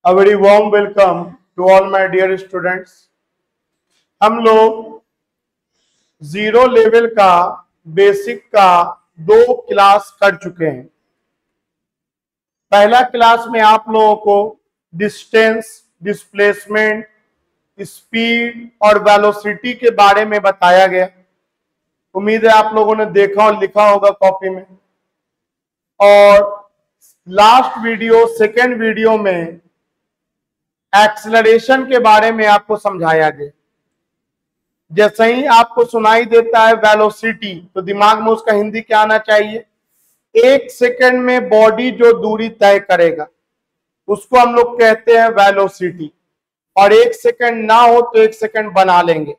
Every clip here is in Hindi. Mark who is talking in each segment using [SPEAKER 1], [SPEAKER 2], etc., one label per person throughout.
[SPEAKER 1] A very warm welcome to all my dear students. हम लोग जीरो लेवल का बेसिक का 2 क्लास कर चुके हैं। पहला क्लास में आप लोगों को डिस्टेंस, डिस्प्लेसमेंट, स्पीड और वेलोसिटी के बारे में बताया गया। उम्मीद है आप लोगों ने देखा और लिखा होगा कॉपी में। और लास्ट वीडियो, सेकेंड वीडियो में एक्सेलरेशन के बारे में आपको समझाया गया। जैसे ही आपको सुनाई देता है वेलोसिटी, तो दिमाग में उसका हिंदी क्या आना चाहिए? 1 सेकंड में बॉडी जो दूरी तय करेगा उसको हम लोग कहते हैं वेलोसिटी। और 1 सेकंड ना हो तो 1 सेकंड बना लेंगे।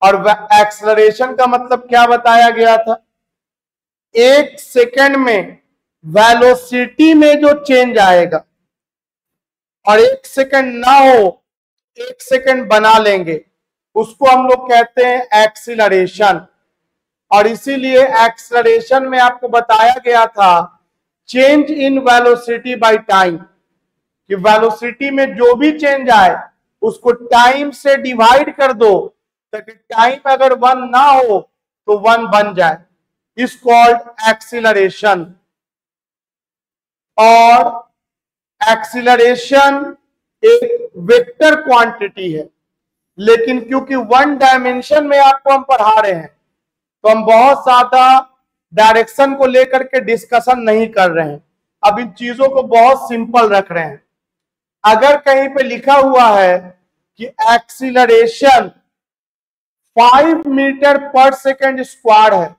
[SPEAKER 1] और एक्सेलरेशन का मतलब क्या बताया गया था? 1 सेकंड में वेलोसिटी में जो चेंज आएगा और 1 सेकंड ना हो 1 सेकंड बना लेंगे, उसको हम लोग कहते हैं एक्सीलरेशन। और इसीलिए एक्सेलरेशन में आपको बताया गया था change in velocity by time, कि वेलोसिटी में जो भी चेंज आए उसको टाइम से डिवाइड कर दो, ताकि टाइम अगर 1 ना हो तो 1 बन जाए। इस कॉल्ड एक्सीलरेशन। और एक्सीलरेशन एक वेक्टर क्वांटिटी है, लेकिन क्योंकि 1 डायमेंशन में आपको हम पढ़ा रहे हैं तो हम बहुत ज्यादा डायरेक्शन को लेकर के डिस्कशन नहीं कर रहे हैं। अब इन चीजों को बहुत सिंपल रख रहे हैं। अगर कहीं पे लिखा हुआ है कि acceleration 5 meter per second square है,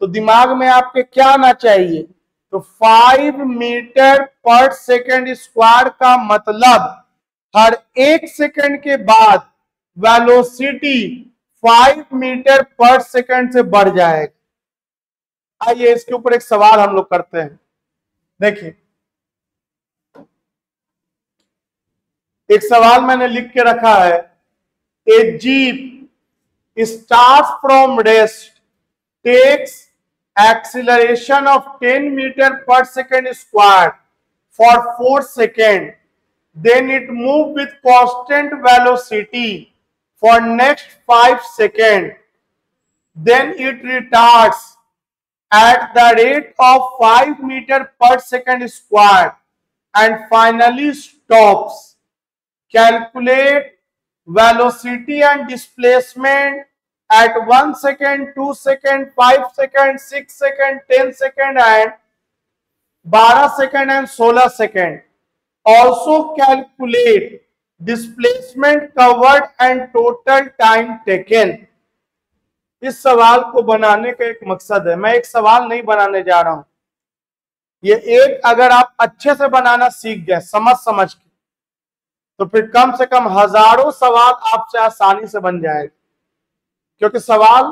[SPEAKER 1] तो दिमाग में आपके क्या आना चाहिए? तो 5 मीटर पर सेकंड स्क्वायर का मतलब हर 1 सेकंड के बाद वेलोसिटी 5 मीटर पर सेकंड से बढ़ जाएगा। आइए इसके ऊपर एक सवाल हम लोग करते हैं। देखिए, एक सवाल मैंने लिख के रखा है। A jeep starts from rest, takes acceleration of 10 meter per second squared for 4 seconds, then it moves with constant velocity for next 5 seconds, then it retards at the rate of 5 meter per second squared and finally stops. Calculate velocity and displacement at 1 second, 2 second, 5 second, 6 second, 10 second and 12 second and 16 second. Also calculate displacement covered and total time taken. इस सवाल को बनाने का एक मकसद है। मैं एक सवाल नहीं बनाने जा रहा हूं। ये एक अगर आप अच्छे से बनाना सीख गए समझ के, तो फिर कम से कम हजारों सवाल आपसे आसानी से बन जाएगा। क्योंकि सवाल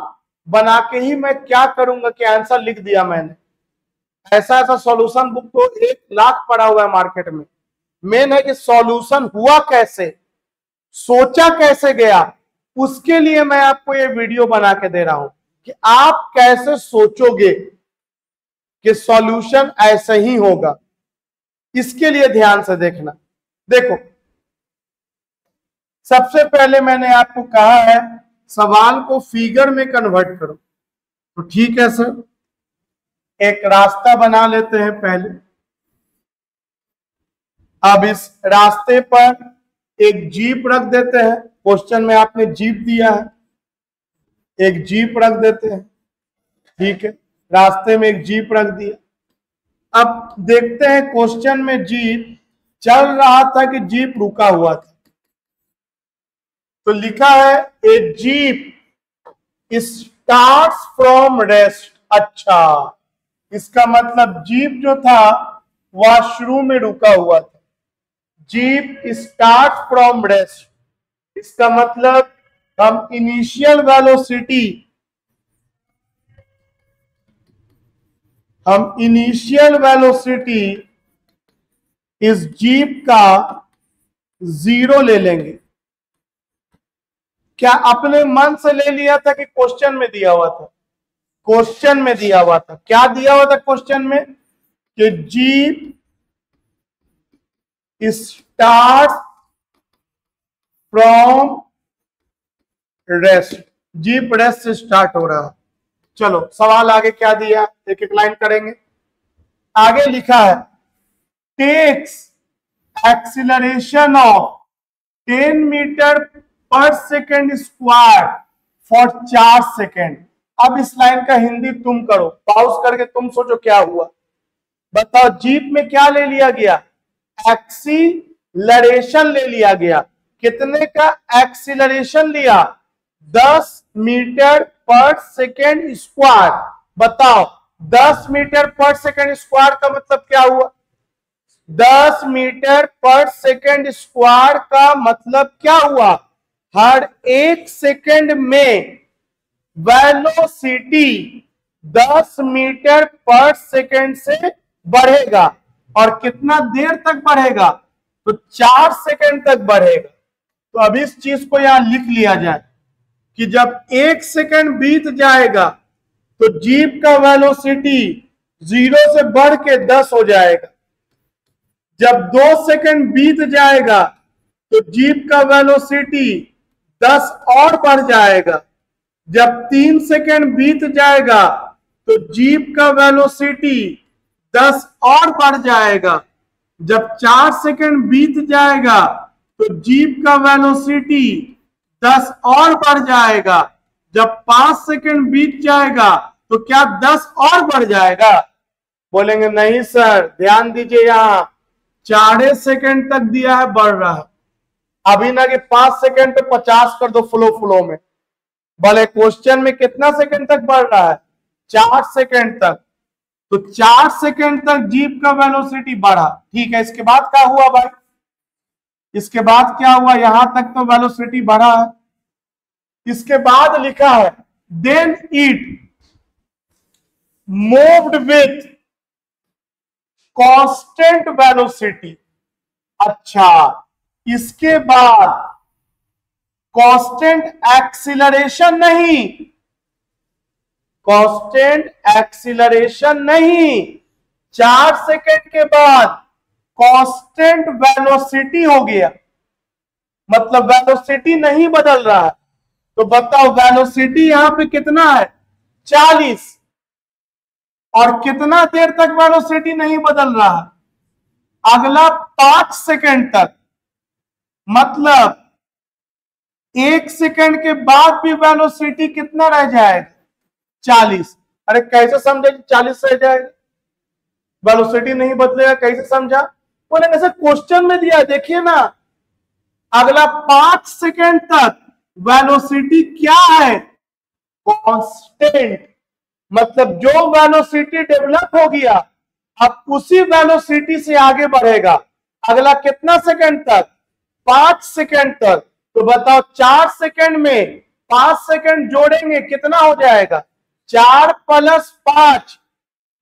[SPEAKER 1] बना के ही मैं क्या करूंगा कि आंसर लिख दिया मैंने। ऐसा सॉल्यूशन बुक तो 1 लाख पड़ा हुआ है मार्केट में। मेन है कि सॉल्यूशन हुआ कैसे, सोचा कैसे गया, उसके लिए मैं आपको ये वीडियो बना के दे रहा हूं कि आप कैसे सोचोगे कि सॉल्यूशन ऐसे ही होगा। इसके लिए ध्यान से देखना। देखो, सबसे पहले मैंने आपको कहा है सवाल को फिगर में कन्वर्ट करो। तो ठीक है सर, एक रास्ता बना लेते हैं पहले। अब इस रास्ते पर एक जीप रख देते हैं। क्वेश्चन में आपने जीप दिया है, एक जीप रख देते हैं। ठीक है, रास्ते में एक जीप रख दिया। अब देखते हैं क्वेश्चन में जीप चल रहा था कि जीप रुका हुआ था। तो लिखा है a jeep starts from rest. अच्छा, इसका मतलब जीप जो था वह शुरू में रुका हुआ था। जीप स्टार्ट फ्रॉम रेस्ट, इसका मतलब हम इनिशियल वेलोसिटी इस जीप का 0 ले लेंगे। क्या अपने मन से ले लिया था कि क्वेश्चन में दिया हुआ था? क्वेश्चन में दिया हुआ था। क्या दिया हुआ था क्वेश्चन में? कि jeep start from rest, jeep rest से स्टार्ट हो रहा है। चलो सवाल आगे क्या दिया, एक एक लाइन करेंगे। आगे लिखा है टेक्स एक्सीलरेशन ऑफ 10 मीटर पर सेकेंड स्क्वायर फॉर 4 सेकेंड। अब इस लाइन का हिंदी तुम करो, पॉज करके तुम सोचो क्या हुआ। बताओ जीप में क्या ले लिया गया, एक्सीलरेशन ले लिया गया। कितने का एक्सीलरेशन लिया, 10 मीटर पर सेकेंड स्क्वायर। बताओ 10 मीटर पर सेकेंड स्क्वायर का मतलब क्या हुआ, 10 मीटर पर सेकेंड स्क्वायर का मतलब क्या हुआ, हर 1 सेकेंड में वेलोसिटी 10 मीटर पर सेकेंड से बढ़ेगा। और कितना देर तक बढ़ेगा, तो 4 सेकेंड तक बढ़ेगा। तो अब इस चीज को यहां लिख लिया जाए कि जब 1 सेकेंड बीत जाएगा तो जीप का वेलोसिटी 0 से बढ़ के 10 हो जाएगा। जब 2 सेकेंड बीत जाएगा तो जीप का वेलोसिटी 10 और बढ़ जाएगा। जब 3 सेकेंड बीत जाएगा तो जीप का वेलोसिटी 10 और बढ़ जाएगा। जब 4 सेकेंड बीत जाएगा तो जीप का वेलोसिटी 10 और बढ़ जाएगा। जब 5 सेकेंड बीत जाएगा तो क्या 10 और बढ़ जाएगा। बोलेंगे नहीं सर, ध्यान दीजिए, यहां 4 सेकेंड तक दिया है, बढ़ रहा है। अभी ना कि 5 सेकेंड पे 50 कर दो फ्लो में। बोले क्वेश्चन में कितना सेकेंड तक बढ़ रहा है, 4 सेकेंड तक। तो 4 सेकेंड तक जीप का वेलोसिटी बढ़ा, ठीक है। इसके बाद क्या हुआ भाई, इसके बाद क्या हुआ, यहां तक तो वेलोसिटी बढ़ा है। इसके बाद लिखा है then it moved with constant velocity. अच्छा, इसके बाद कांस्टेंट एक्सीलरेशन नहीं, कांस्टेंट एक्सीलरेशन नहीं, 4 सेकेंड के बाद कांस्टेंट वेलोसिटी हो गया। मतलब वेलोसिटी नहीं बदल रहा है। तो बताओ वेलोसिटी यहां पे कितना है, 40। और कितना देर तक वेलोसिटी नहीं बदल रहा है, अगला 5 सेकेंड तक। मतलब 1 सेकेंड के बाद भी वेलोसिटी कितना रह जाएगा, 40। अरे कैसे समझे 40 रह जाएगा, वेलोसिटी नहीं बदलेगा, कैसे समझा। बोले ऐसे क्वेश्चन में दिया, देखिए ना, अगला 5 सेकेंड तक वेलोसिटी क्या है, कांस्टेंट। मतलब जो वेलोसिटी डेवलप हो गया अब उसी वेलोसिटी से आगे बढ़ेगा। अगला कितना सेकेंड तक, 5 सेकेंड तक। तो बताओ 4 सेकेंड में 5 सेकेंड जोड़ेंगे कितना हो जाएगा, 4 + 5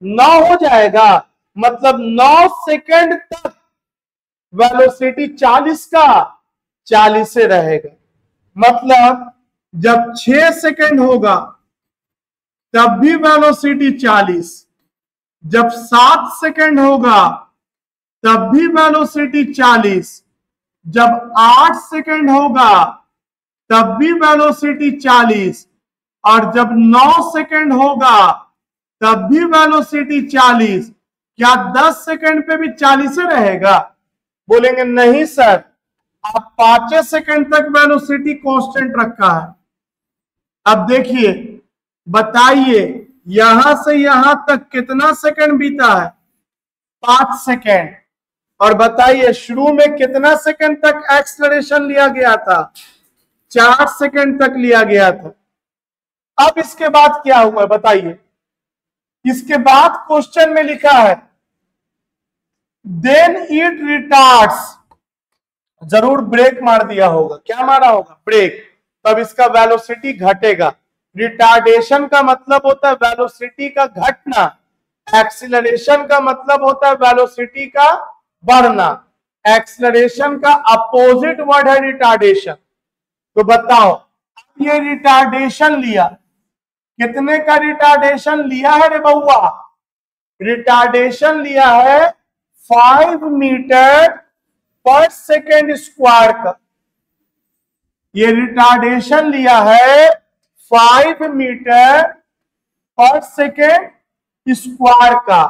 [SPEAKER 1] 9 हो जाएगा। मतलब 9 सेकेंड तक वेलोसिटी 40 का 40 से रहेगा। मतलब जब 6 सेकेंड होगा तब भी वेलोसिटी 40, जब 7 सेकेंड होगा तब भी वेलोसिटी 40, जब 8 सेकेंड होगा तब भी वेलोसिटी 40, और जब 9 सेकेंड होगा तब भी वेलोसिटी 40। क्या 10 सेकेंड पे भी 40 रहेगा। बोलेंगे नहीं सर, आप 5 सेकेंड तक वेलोसिटी कांस्टेंट रखा है। अब देखिए, बताइए यहां से यहां तक कितना सेकेंड बीता है, 5 सेकेंड। और बताइए शुरू में कितना सेकेंड तक एक्सेलरेशन लिया गया था, 4 सेकेंड तक लिया गया था। अब इसके बाद क्या हुआ बताइए। इसके बाद क्वेश्चन में लिखा है देन इट रिटार्ड्स, जरूर ब्रेक मार दिया होगा, क्या मारा होगा, ब्रेक। तब इसका वेलोसिटी घटेगा। रिटार्डेशन का मतलब होता है वेलोसिटी का घटना, एक्सीलरेशन का मतलब होता है वेलोसिटी का बढ़ना। एक्सीलरेशन का अपोजिट वर्ड है रिटार्डेशन। तो बताओ ये रिटार्डेशन लिया, कितने का रिटार्डेशन लिया है रे बउआ, रिटार्डेशन लिया है 5 मीटर पर सेकेंड स्क्वायर का, ये रिटार्डेशन लिया है 5 मीटर पर सेकेंड स्क्वायर का।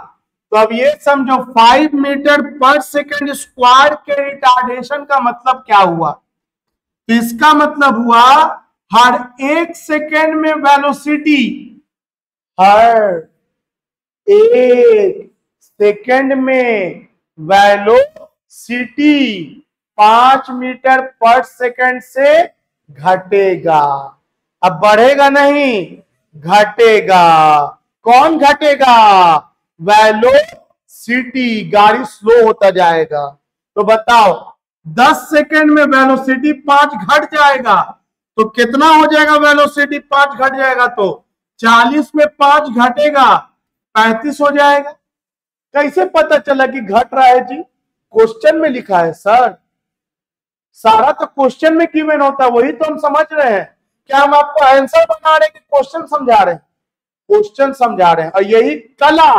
[SPEAKER 1] तो अब ये समझो 5 मीटर पर सेकेंड स्क्वायर के रिटार्डेशन का मतलब क्या हुआ। तो इसका मतलब हुआ हर 1 सेकेंड में वेलोसिटी, हर 1 सेकेंड में वेलोसिटी 5 मीटर पर सेकेंड से घटेगा। अब बढ़ेगा नहीं, घटेगा। कौन घटेगा? वेलोसिटी, गाड़ी स्लो होता जाएगा। तो बताओ 10 सेकेंड में वेलोसिटी 5 घट जाएगा तो कितना हो जाएगा? वेलोसिटी 5 घट जाएगा तो 40 में 5 घटेगा 35 हो जाएगा। कैसे पता चला कि घट रहा है जी? क्वेश्चन में लिखा है सर, सारा तो क्वेश्चन में गिवन होता है, वही तो हम समझ रहे हैं। क्या हम आपको आंसर बना रहे हैं कि क्वेश्चन समझा रहे हैं? क्वेश्चन समझा रहे हैं। और यही कला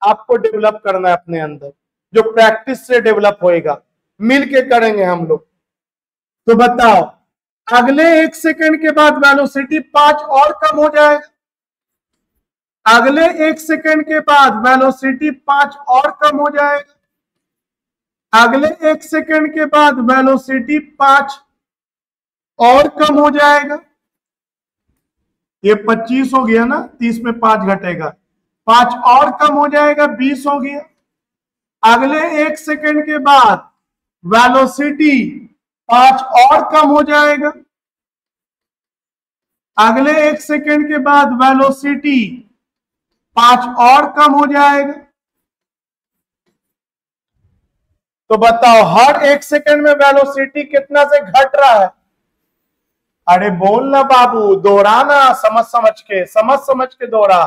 [SPEAKER 1] आपको डेवलप करना है अपने अंदर, जो प्रैक्टिस से डेवलप होएगा, मिलके करेंगे हम लोग। तो बताओ अगले 1 सेकेंड के बाद वेलोसिटी 5 और कम हो जाएगा। अगले 1 सेकेंड के बाद वेलोसिटी 5 और कम हो जाएगा। अगले 1 सेकेंड के बाद वेलोसिटी 5 और कम हो जाएगा। ये 25 हो गया ना, 30 में 5 घटेगा, 5 और कम हो जाएगा, 20 हो गया। अगले 1 सेकेंड के बाद वेलोसिटी 5 और कम हो जाएगा। अगले 1 सेकेंड के बाद वेलोसिटी 5 और कम हो जाएगा। तो बताओ हर 1 सेकेंड में वेलोसिटी कितना से घट रहा है? अरे बोल ना बाबू, दोहराना, समझ के दोहरा।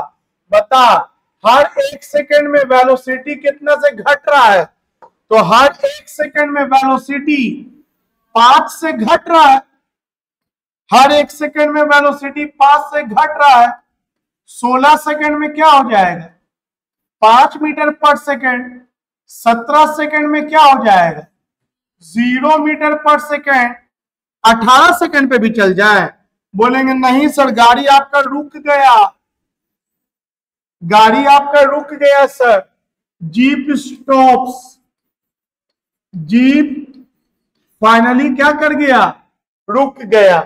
[SPEAKER 1] बता हर 1 सेकेंड में वेलोसिटी कितना से घट रहा है? तो हर 1 सेकेंड में वेलोसिटी 5 से घट रहा है। हर 1 सेकेंड में वेलोसिटी 5 से घट रहा है। 16 सेकेंड में क्या हो जाएगा? 5 मीटर पर सेकेंड। 17 सेकेंड में क्या हो जाएगा? 0 मीटर पर सेकेंड। 18 सेकेंड पे भी चल जाए, बोलेंगे नहीं सर गाड़ी आपका रुक गया, गाड़ी आपका रुक गया sir, jeep stops. Jeep finally क्या कर गया? रुक गया।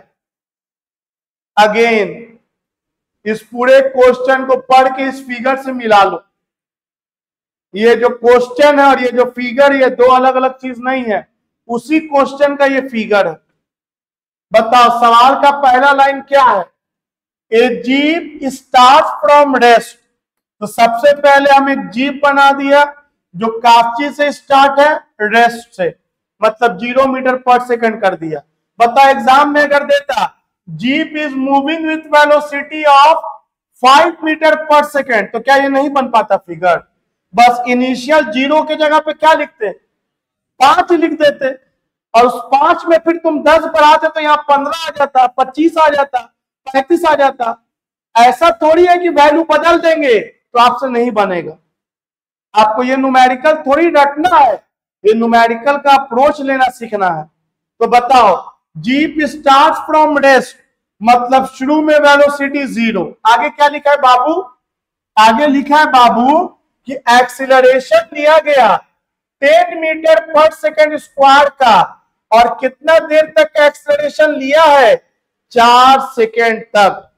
[SPEAKER 1] अगेन इस पूरे क्वेश्चन को पढ़ के इस फिगर से मिला लो। ये जो क्वेश्चन है और ये जो फिगर, ये दो अलग अलग चीज नहीं है, उसी क्वेश्चन का ये फिगर है। बताओ सवाल का पहला लाइन क्या है? A jeep start from rest. तो सबसे पहले हम एक जीप बना दिया जो काफी से स्टार्ट है, रेस्ट से, मतलब 0 मीटर पर सेकंड कर दिया। बताओ एग्जाम में अगर देता jeep is moving with velocity of 5 meter per second, तो क्या ये नहीं बन पाता फिगर? बस इनिशियल 0 के जगह पे क्या लिखते? 5 लिख देते, और उस 5 में फिर तुम 10 बढ़ाते तो यहाँ 15 आ जाता, 25 आ जाता, 35 आ जाता। ऐसा थोड़ी है कि वैल्यू बदल देंगे तो आपसे नहीं बनेगा। आपको ये न्यूमेरिकल थोड़ी रटना है, ये न्यूमेरिकल का अप्रोच लेना सीखना है। तो बताओ जीप स्टार्ट फ्रॉम रेस्ट, मतलब शुरू में वेलोसिटी 0। आगे क्या लिखा है बाबू? आगे लिखा है बाबू कि एक्सीलरेशन दिया गया 10 मीटर पर सेकंड स्क्वायर का, और कितना देर तक एक्सीलरेशन लिया है? 4 सेकंड तक।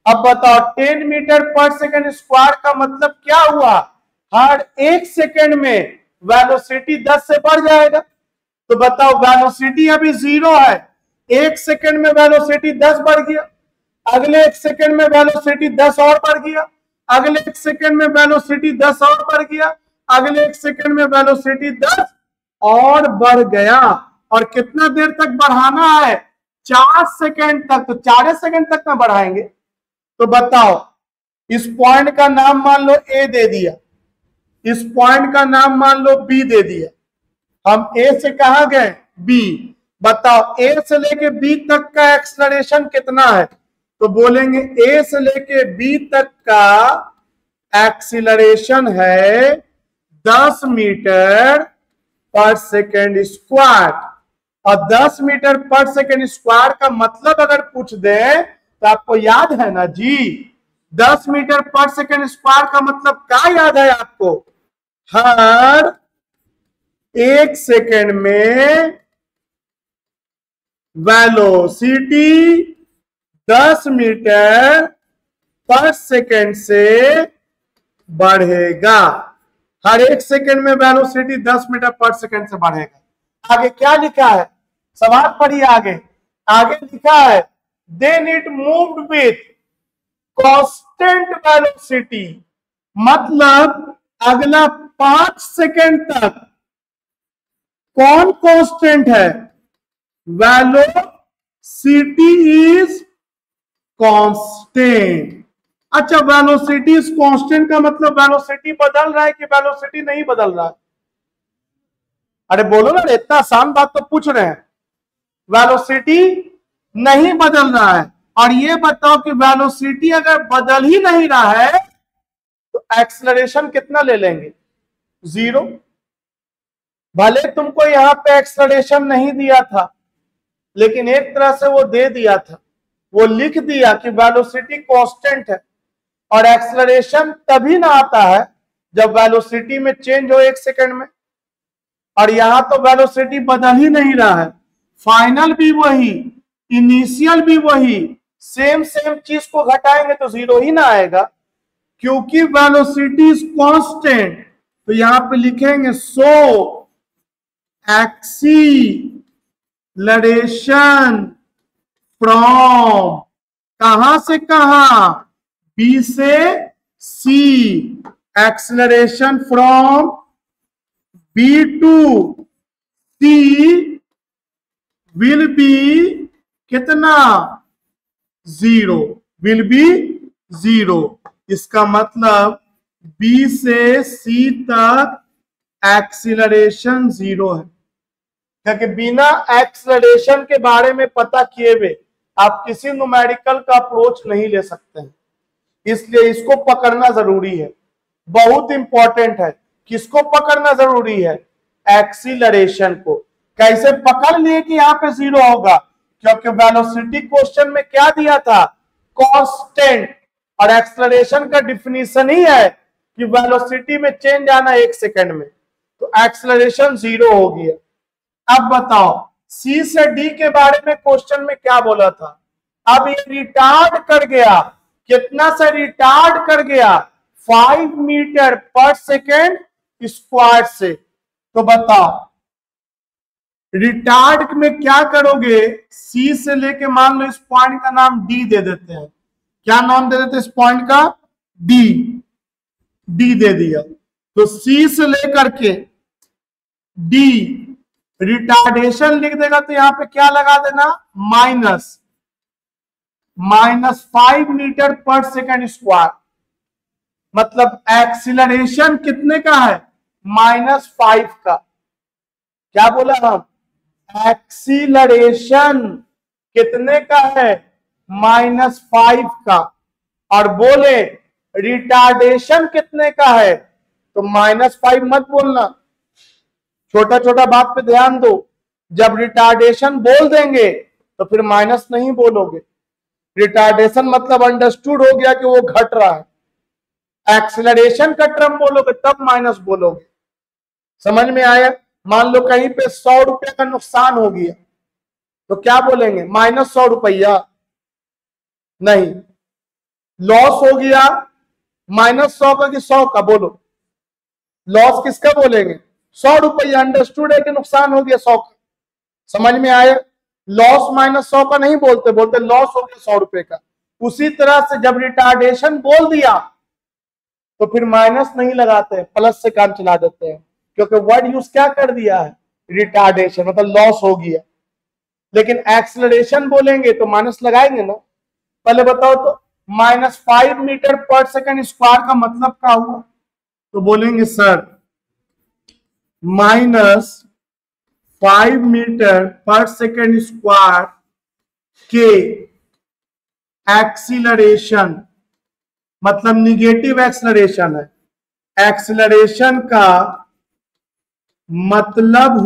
[SPEAKER 1] अब बताओ 10 मीटर पर सेकंड स्क्वायर का मतलब क्या हुआ? हर 1 सेकंड में वेलोसिटी 10 से बढ़ जाएगा। तो बताओ वेलोसिटी अभी 0 है, 1 सेकंड में वेलोसिटी 10 बढ़ गया, अगले 1 सेकंड में वेलोसिटी 10 और बढ़ गया, अगले 1 सेकंड में वेलोसिटी 10 और बढ़ गया, अगले 1 सेकंड में वेलोसिटी 10 और बढ़ गया। और कितना देर तक बढ़ाना है? 4 सेकंड तक। तो 4 सेकंड तक ना बढ़ाएंगे। तो बताओ इस पॉइंट का नाम मान लो ए दे दिया, इस पॉइंट का नाम मान लो बी दे दिया। हम ए से कहां गए? बी। बताओ ए से लेके बी तक का एक्सेलरेशन कितना है? तो बोलेंगे ए से लेके बी तक का एक्सीलरेशन है 10 मीटर पर सेकेंड स्क्वायर। और 10 मीटर पर सेकेंड स्क्वायर का मतलब अगर पूछ दे तो आपको याद है ना जी, 10 मीटर पर सेकेंड स्क्वायर का मतलब क्या याद है आपको? हर 1 सेकेंड में वेलोसिटी 10 मीटर पर सेकेंड से बढ़ेगा। हर 1 सेकेंड में वेलोसिटी 10 मीटर पर सेकेंड से बढ़ेगा। आगे क्या लिखा है, सवाल पढ़िए आगे। आगे लिखा है then it moved with constant velocity, मतलब अगला 5 सेकेंड तक कौन कांस्टेंट है? Velocity is constant. अच्छा, वेलोसिटी इज कांस्टेंट का मतलब वेलोसिटी बदल रहा है कि वेलोसिटी नहीं बदल रहा है? अरे बोलो ना, इतना आसान बात तो पूछ रहे हैं। वेलोसिटी नहीं बदल रहा है। और ये बताओ कि वेलोसिटी अगर बदल ही नहीं रहा है तो एक्सेलरेशन कितना ले लेंगे? 0। भले तुमको यहां पे एक्सेलरेशन नहीं दिया था, लेकिन एक तरह से वो दे दिया था। वो लिख दिया कि वेलोसिटी कांस्टेंट है। और एक्सेलरेशन तभी ना आता है जब वेलोसिटी में चेंज हो 1 सेकेंड में। और यहां तो वेलोसिटी बदल ही नहीं रहा है, फाइनल भी वही, इनिशियल भी वही, सेम चीज को घटाएंगे तो 0 ही ना आएगा, क्योंकि वेलोसिटी इज कांस्टेंट। तो यहां पे लिखेंगे सो एक्सीलरेशन फ्रॉम, कहां से कहां? बी से C. Acceleration from B to C will be कितना? 0, विल बी 0। इसका मतलब बी से सी तक एक्सीलरेशन 0 है, क्योंकि बिना एक्सेलरेशन के बारे में पता किए हुए आप किसी न्यूमेरिकल का अप्रोच नहीं ले सकते हैं। इसलिए इसको पकड़ना जरूरी है, बहुत इंपॉर्टेंट है। किसको पकड़ना जरूरी है? एक्सीलरेशन को। कैसे पकड़ लिए कि यहां पे 0 होगा? क्योंकि वेलोसिटी क्वेश्चन में क्या दिया था? कांस्टेंट। और एक्सेलरेशन का डिफिनीशन ही है कि वेलोसिटी में चेंज आना 1 सेकेंड में, तो एक्सेलरेशन 0 हो गया। अब बताओ सी से डी के बारे में क्वेश्चन में क्या बोला था? अब ये रिटार्ड कर गया, कितना से रिटार्ड कर गया? 5 मीटर पर सेकेंड स्क्वायर से। तो बताओ रिटार्ड में क्या करोगे? सी से लेके मान लो इस पॉइंट का नाम डी दे देते हैं। क्या नाम दे देते इस पॉइंट का? डी। डी दे दिया। तो सी से लेकर के डी रिटार्डेशन लिख देगा तो यहां पे क्या लगा देना? -5 मीटर पर सेकेंड स्क्वायर। मतलब एक्सीलरेशन कितने का है? -5 का। क्या बोला हम? एक्सीलरेशन कितने का है? -5 का। और बोले रिटार्डेशन कितने का है? तो -5 मत बोलना, छोटा छोटा बात पे ध्यान दो। जब रिटार्डेशन बोल देंगे तो फिर माइनस नहीं बोलोगे। रिटार्डेशन मतलब अंडरस्टूड हो गया कि वो घट रहा है। एक्सेलरेशन का टर्म बोलोगे तब माइनस बोलोगे। समझ में आया? मान लो कहीं पे 100 रुपए का नुकसान हो गया तो क्या बोलेंगे? -100 रुपया नहीं। लॉस हो गया -100 का कि 100 का? बोलो लॉस किसका बोलेंगे? 100 रुपया। अंडरस्टूड है कि नुकसान हो गया 100 का। समझ में आया? लॉस -100 का नहीं बोलते, बोलते लॉस हो गया 100 रुपए का। उसी तरह से जब रिटार्डेशन बोल दिया तो फिर माइनस नहीं लगाते, प्लस से काम चला देते हैं, क्योंकि वर्ड यूज क्या कर दिया है? रिटार्डेशन, मतलब लॉस हो गया। लेकिन एक्सेलरेशन बोलेंगे तो माइनस लगाएंगे ना। पहले बताओ तो -5 मीटर पर सेकेंड स्क्वायर का मतलब क्या हुआ? तो बोलेंगे सर -5 मीटर पर सेकेंड स्क्वायर के एक्सीलरेशन, मतलब निगेटिव एक्सीलरेशन है, एक्सीलरेशन का मतलब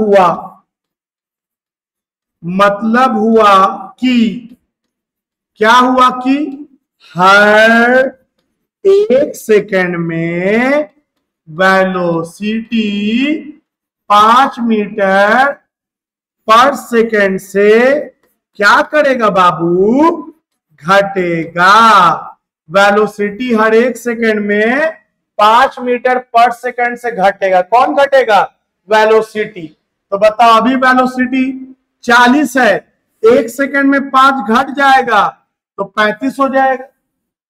[SPEAKER 1] हुआ कि क्या हुआ कि हर 1 सेकेंड में वेलोसिटी 5 मीटर पर सेकेंड से क्या करेगा बाबू, घटेगा। वेलोसिटी हर 1 सेकेंड में 5 मीटर पर सेकेंड से घटेगा। कौन घटेगा, वेलोसिटी। तो बताओ अभी वेलोसिटी 40 है, 1 सेकेंड में 5 घट जाएगा तो 35 हो जाएगा।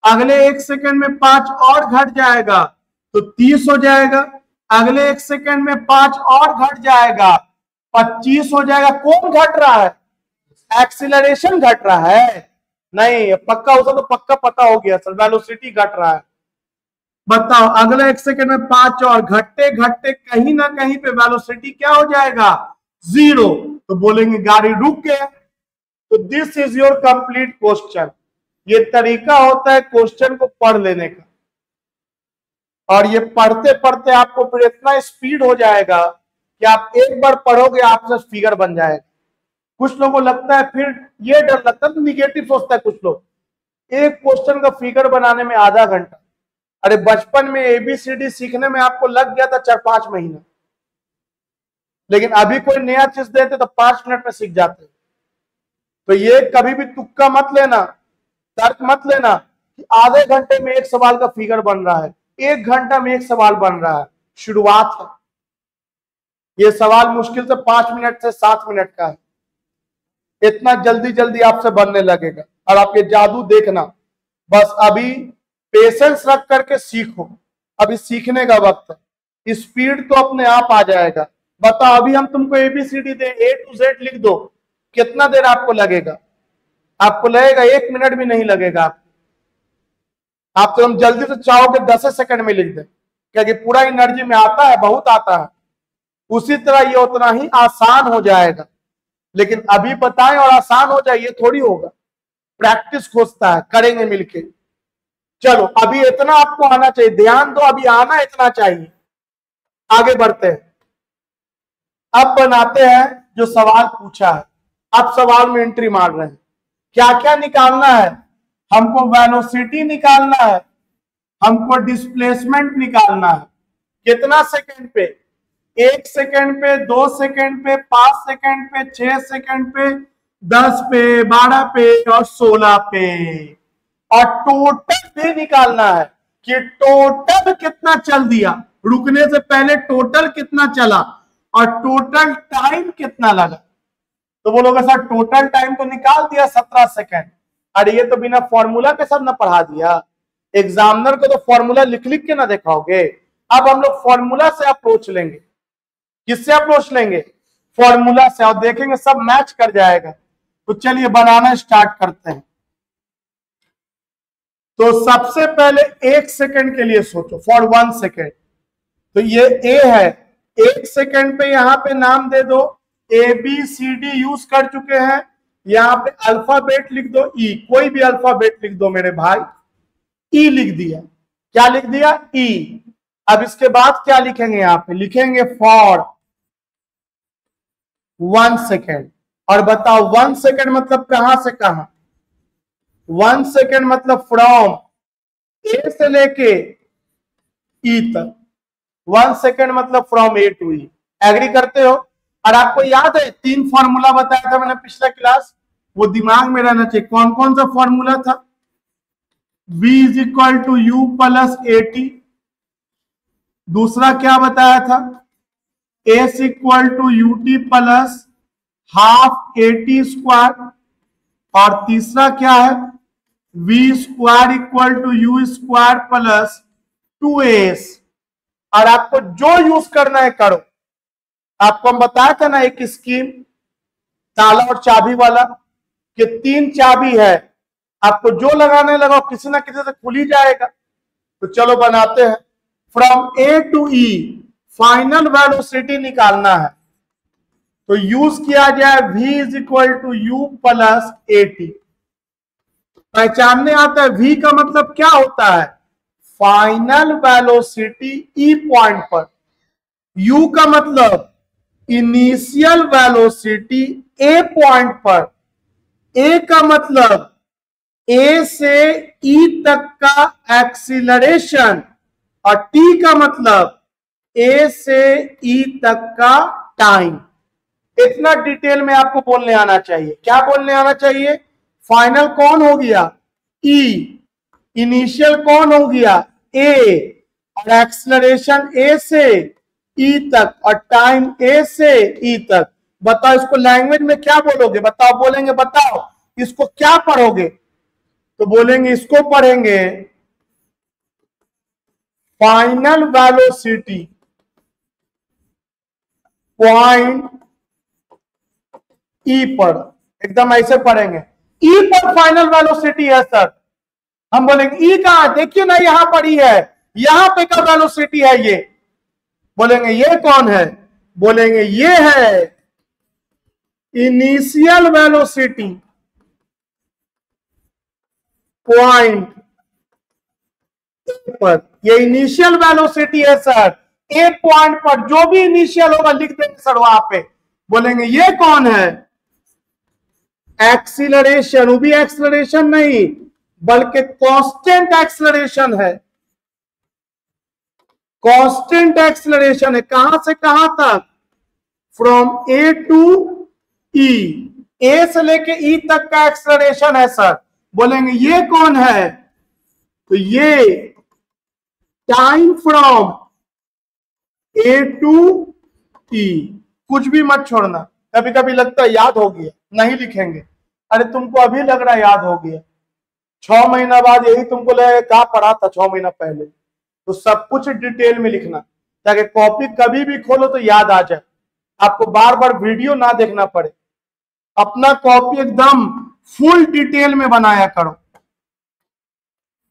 [SPEAKER 1] अगले 1 सेकेंड में 5 और घट जाएगा तो 30 हो जाएगा। अगले 1 सेकेंड में 5 और घट जाएगा 25 हो जाएगा। कौन घट रहा है, एक्सीलरेशन घट रहा है। नहीं पक्का होता तो पक्का पता हो गया सर, वेलोसिटी घट रहा है। बताओ अगले 1 सेकेंड में 5 और घटते घटते कहीं ना कहीं पे वेलोसिटी क्या हो जाएगा, 0। तो बोलेंगे गाड़ी रुक गया। तो this is your complete question. ये तरीका होता है क्वेश्चन को पढ़ लेने का, और ये पढ़ते पढ़ते आपको फिर इतना स्पीड हो जाएगा कि आप एक बार पढ़ोगे आपसे फिगर बन जाएगा। कुछ लोगों को लगता है, फिर ये डर लगता है, निगेटिव सोचता है कुछ लोग, एक क्वेश्चन का फिगर बनाने में आधा घंटा। अरे बचपन में एबीसीडी सीखने में आपको लग गया था 4-5 महीना, लेकिन अभी कोई नया चीज देते तो 5 मिनट में सीख जाते। तो ये कभी भी तुक्का मत लेना, तर्क मत लेना कि आधे घंटे में एक सवाल का फिगर बन रहा है, 1 घंटा में एक सवाल बन रहा है। शुरुआत है, ये सवाल मुश्किल से 5 मिनट से 7 मिनट का है। इतना जल्दी जल्दी आपसे बनने लगेगा, और आप ये जादू देखना। बस अभी पेशेंस रख करके सीखो, अभी सीखने का वक्त है। स्पीड तो अपने आप आ जाएगा। बताओ अभी हम तुमको एबीसीडी दे, A to Z लिख दो, कितना देर आपको लगेगा? आपको लगेगा 1 मिनट भी नहीं लगेगा। आप तो हम जल्दी से चाहोगे 10 सेकंड में लिख दें, क्योंकि पूरा एनर्जी में आता है, बहुत आता है। उसी तरह ये उतना ही आसान हो जाएगा। लेकिन अभी बताएं और आसान हो जाए, ये थोड़ी होगा। प्रैक्टिस खोजता है, करेंगे मिलके। चलो अभी इतना आपको आना चाहिए, ध्यान दो, अभी आना इतना चाहिए। आगे बढ़ते हैं, अब बनाते हैं जो सवाल पूछा है। अब सवाल में एंट्री मार रहे हैं, क्या क्या निकालना है हमको? वेलोसिटी निकालना है, हमको डिस्प्लेसमेंट निकालना है। कितना सेकंड पे? 1 सेकंड पे, 2 सेकंड पे, 5 सेकंड पे, 6 सेकंड पे, 10 पे, 12 पे और 16 पे। और टोटल भी निकालना है कि टोटल कितना चल दिया, रुकने से पहले टोटल कितना चला और टोटल टाइम कितना लगा। तो बोलोगे सर टोटल टाइम तो निकाल दिया 17 सेकंड। अरे ये तो बिना फॉर्मूला के सब ना पढ़ा दिया, एग्जामिनर को तो फॉर्मूला लिख लिख के ना दिखाओगे। अब हम लोग फॉर्मूला से अप्रोच लेंगे। किससे अप्रोच लेंगे? फॉर्मूला से, और देखेंगे सब मैच कर जाएगा। तो चलिए बनाना स्टार्ट करते हैं। तो सबसे पहले 1 सेकंड के लिए सोचो, फॉर 1 सेकंड। तो ये ए है, 1 सेकंड पे यहां पे नाम दे दो, ABCD यूज कर चुके हैं। यहां पे अल्फाबेट लिख दो, ई, कोई भी अल्फाबेट लिख दो मेरे भाई। ई लिख दिया, क्या लिख दिया? ई। अब इसके बाद क्या लिखेंगे? यहां पे लिखेंगे फॉर 1 सेकेंड। और बताओ 1 सेकेंड मतलब कहां से कहां? 1 सेकेंड मतलब फ्रॉम ए से लेके ई तक। 1 सेकेंड मतलब from A to E. Agree करते हो? और आपको याद है 3 फॉर्मूला बताया था मैंने पिछला क्लास, वो दिमाग में रहना चाहिए। कौन कौन सा फॉर्मूला था? V is equal to U plus AT। दूसरा क्या बताया था? S equal to UT plus half AT square. और तीसरा क्या है? V square equal to U square plus 2AS। और आपको जो यूज करना है करो। आपको हम बताया था ना एक स्कीम, ताला और चाबी वाला, कि 3 चाबी है, आपको जो लगाने लगाओ किसी ना किसी से खुल ही जाएगा। तो चलो बनाते हैं। From A to E final velocity निकालना है, तो यूज किया जाए V is equal to U plus AT। पहचानने आता है V का मतलब क्या होता है? फाइनल वेलोसिटी ई पॉइंट पर। U का मतलब इनिशियल वेलोसिटी ए पॉइंट पर, ए का मतलब ए से ई तक का एक्सीलरेशन और टी का मतलब ए से ई तक का टाइम। इतना डिटेल में आपको बोलने आना चाहिए। क्या बोलने आना चाहिए? फाइनल कौन हो गया? ई, इनिशियल कौन हो गया? ए, और एक्सीलरेशन ए से ई तक और टाइम ए से ई तक। बताओ इसको लैंग्वेज में क्या बोलोगे? बताओ, बोलेंगे बताओ इसको क्या पढ़ोगे? तो बोलेंगे इसको पढ़ेंगे फाइनल वेलोसिटी पॉइंट ई पर। एकदम ऐसे पढ़ेंगे, ई पर फाइनल वेलोसिटी है सर। हम बोलेंगे ई कहां? देखिए ना यहां पर ही है, यहां पे का वेलोसिटी है ये। बोलेंगे ये कौन है? बोलेंगे ये है इनिशियल वेलोसिटी पॉइंट पर। ये इनिशियल वेलोसिटी है सर, ए पॉइंट पर जो भी इनिशियल होगा लिख देंगे सर वहां पे। बोलेंगे ये कौन है? एक्सीलरेशन। वो भी एक्सीलरेशन नहीं बल्कि कांस्टेंट एक्सीलरेशन है। कांस्टेंट एक्सीलरेशन है। कहां से कहां तक? फ्रॉम ए टू ई, ए से लेके ई तक का एक्सीलरेशन है सर। बोलेंगे ये कौन है? तो ये टाइम फ्रॉम ए टू ई। कुछ भी मत छोड़ना। कभी कभी लगता है याद हो गया, नहीं लिखेंगे। अरे तुमको अभी लग रहा है याद हो गया, 6 महीना बाद यही तुमको लगेगा कहां पढ़ा था 6 महीना पहले। तो सब कुछ डिटेल में लिखना ताकि कॉपी कभी भी खोलो तो याद आ जाए, आपको बार बार वीडियो ना देखना पड़े। अपना कॉपी एकदम फुल डिटेल में बनाया करो।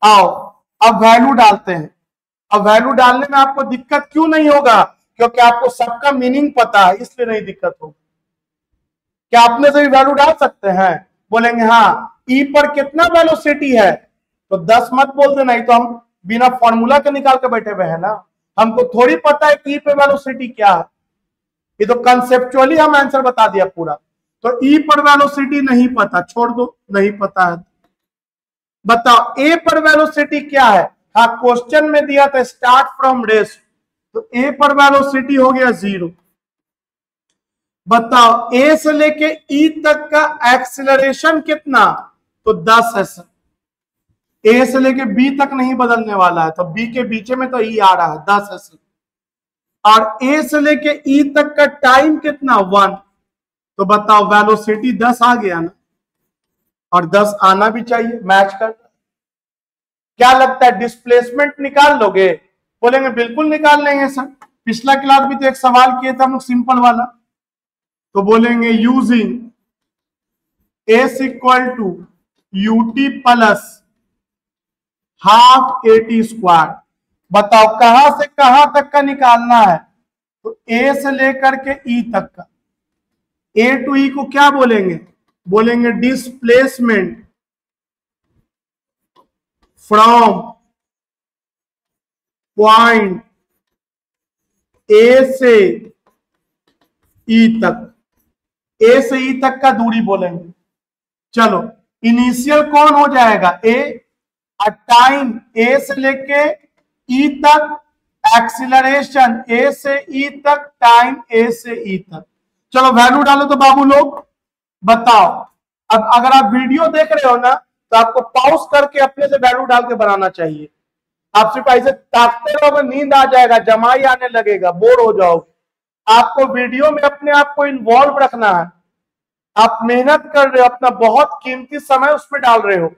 [SPEAKER 1] आओ अब वैल्यू डालते हैं। अब वैल्यू डालने में आपको दिक्कत क्यों नहीं होगा? क्योंकि आपको सबका मीनिंग पता है, इसलिए नहीं दिक्कत होगी। क्या अपने से भी वैल्यू डाल सकते हैं? बोलेंगे हाँ, ई पर कितना वेलोसिटी है? तो 10 मत बोल देना, तो हम बिना फॉर्मूला के निकाल के बैठे हुए हैं ना। हमको थोड़ी पता है कि ई पे वेलोसिटी क्या है। ये तो कंसेप्चुअली हम आंसर बता दिया पूरा। तो ई पर वेलोसिटी नहीं पता, छोड़ दो, नहीं पता है। बताओ ए पर वेलोसिटी क्या है? हाँ, क्वेश्चन में दिया था स्टार्ट फ्रॉम रेस्ट, तो ए पर वेलोसिटी हो गया 0। बताओ ए से लेके ई तक का एक्सीलरेशन कितना? तो 10 है सर। ए से लेके बी तक नहीं बदलने वाला है, तो बी के बीच में तो ई आ रहा है, 10 है सर। और ए से लेके ई तक का टाइम कितना? 1। तो बताओ वेलोसिटी 10 आ गया ना, और 10 आना भी चाहिए, मैच कर। क्या लगता है डिस्प्लेसमेंट निकाल लोगे? बोलेंगे बिल्कुल निकाल लेंगे सर। पिछला क्लास भी तो एक सवाल किए थे हम लोग सिंपल वाला। तो बोलेंगे using S equal to UT plus half AT square. बताओ कहां से कहां तक का निकालना है? तो ए से लेकर के ई तक का। ए टू ई को क्या बोलेंगे? बोलेंगे डिस्प्लेसमेंट फ्रॉम पॉइंट ए से ई तक। ए से ई तक का दूरी बोलेंगे। चलो इनिशियल कौन हो जाएगा? ए, और टाइम ए से लेके ई तक, एक्सीलरेशन ए से ई तक, टाइम ए से ई तक। चलो वैल्यू डालो तो बाबू लोग बताओ। अब अगर आप वीडियो देख रहे हो ना तो आपको पॉज करके अपने से वैल्यू डाल के बनाना चाहिए। आप सिर्फ ऐसे ताकते रहोगे, नींद आ जाएगा, जमाई आने लगेगा, बोर हो जाओगे। आपको वीडियो में अपने आप को इन्वॉल्व रखना है। आप मेहनत कर रहे हो, अपना बहुत कीमती समय उसमें डाल रहे हो।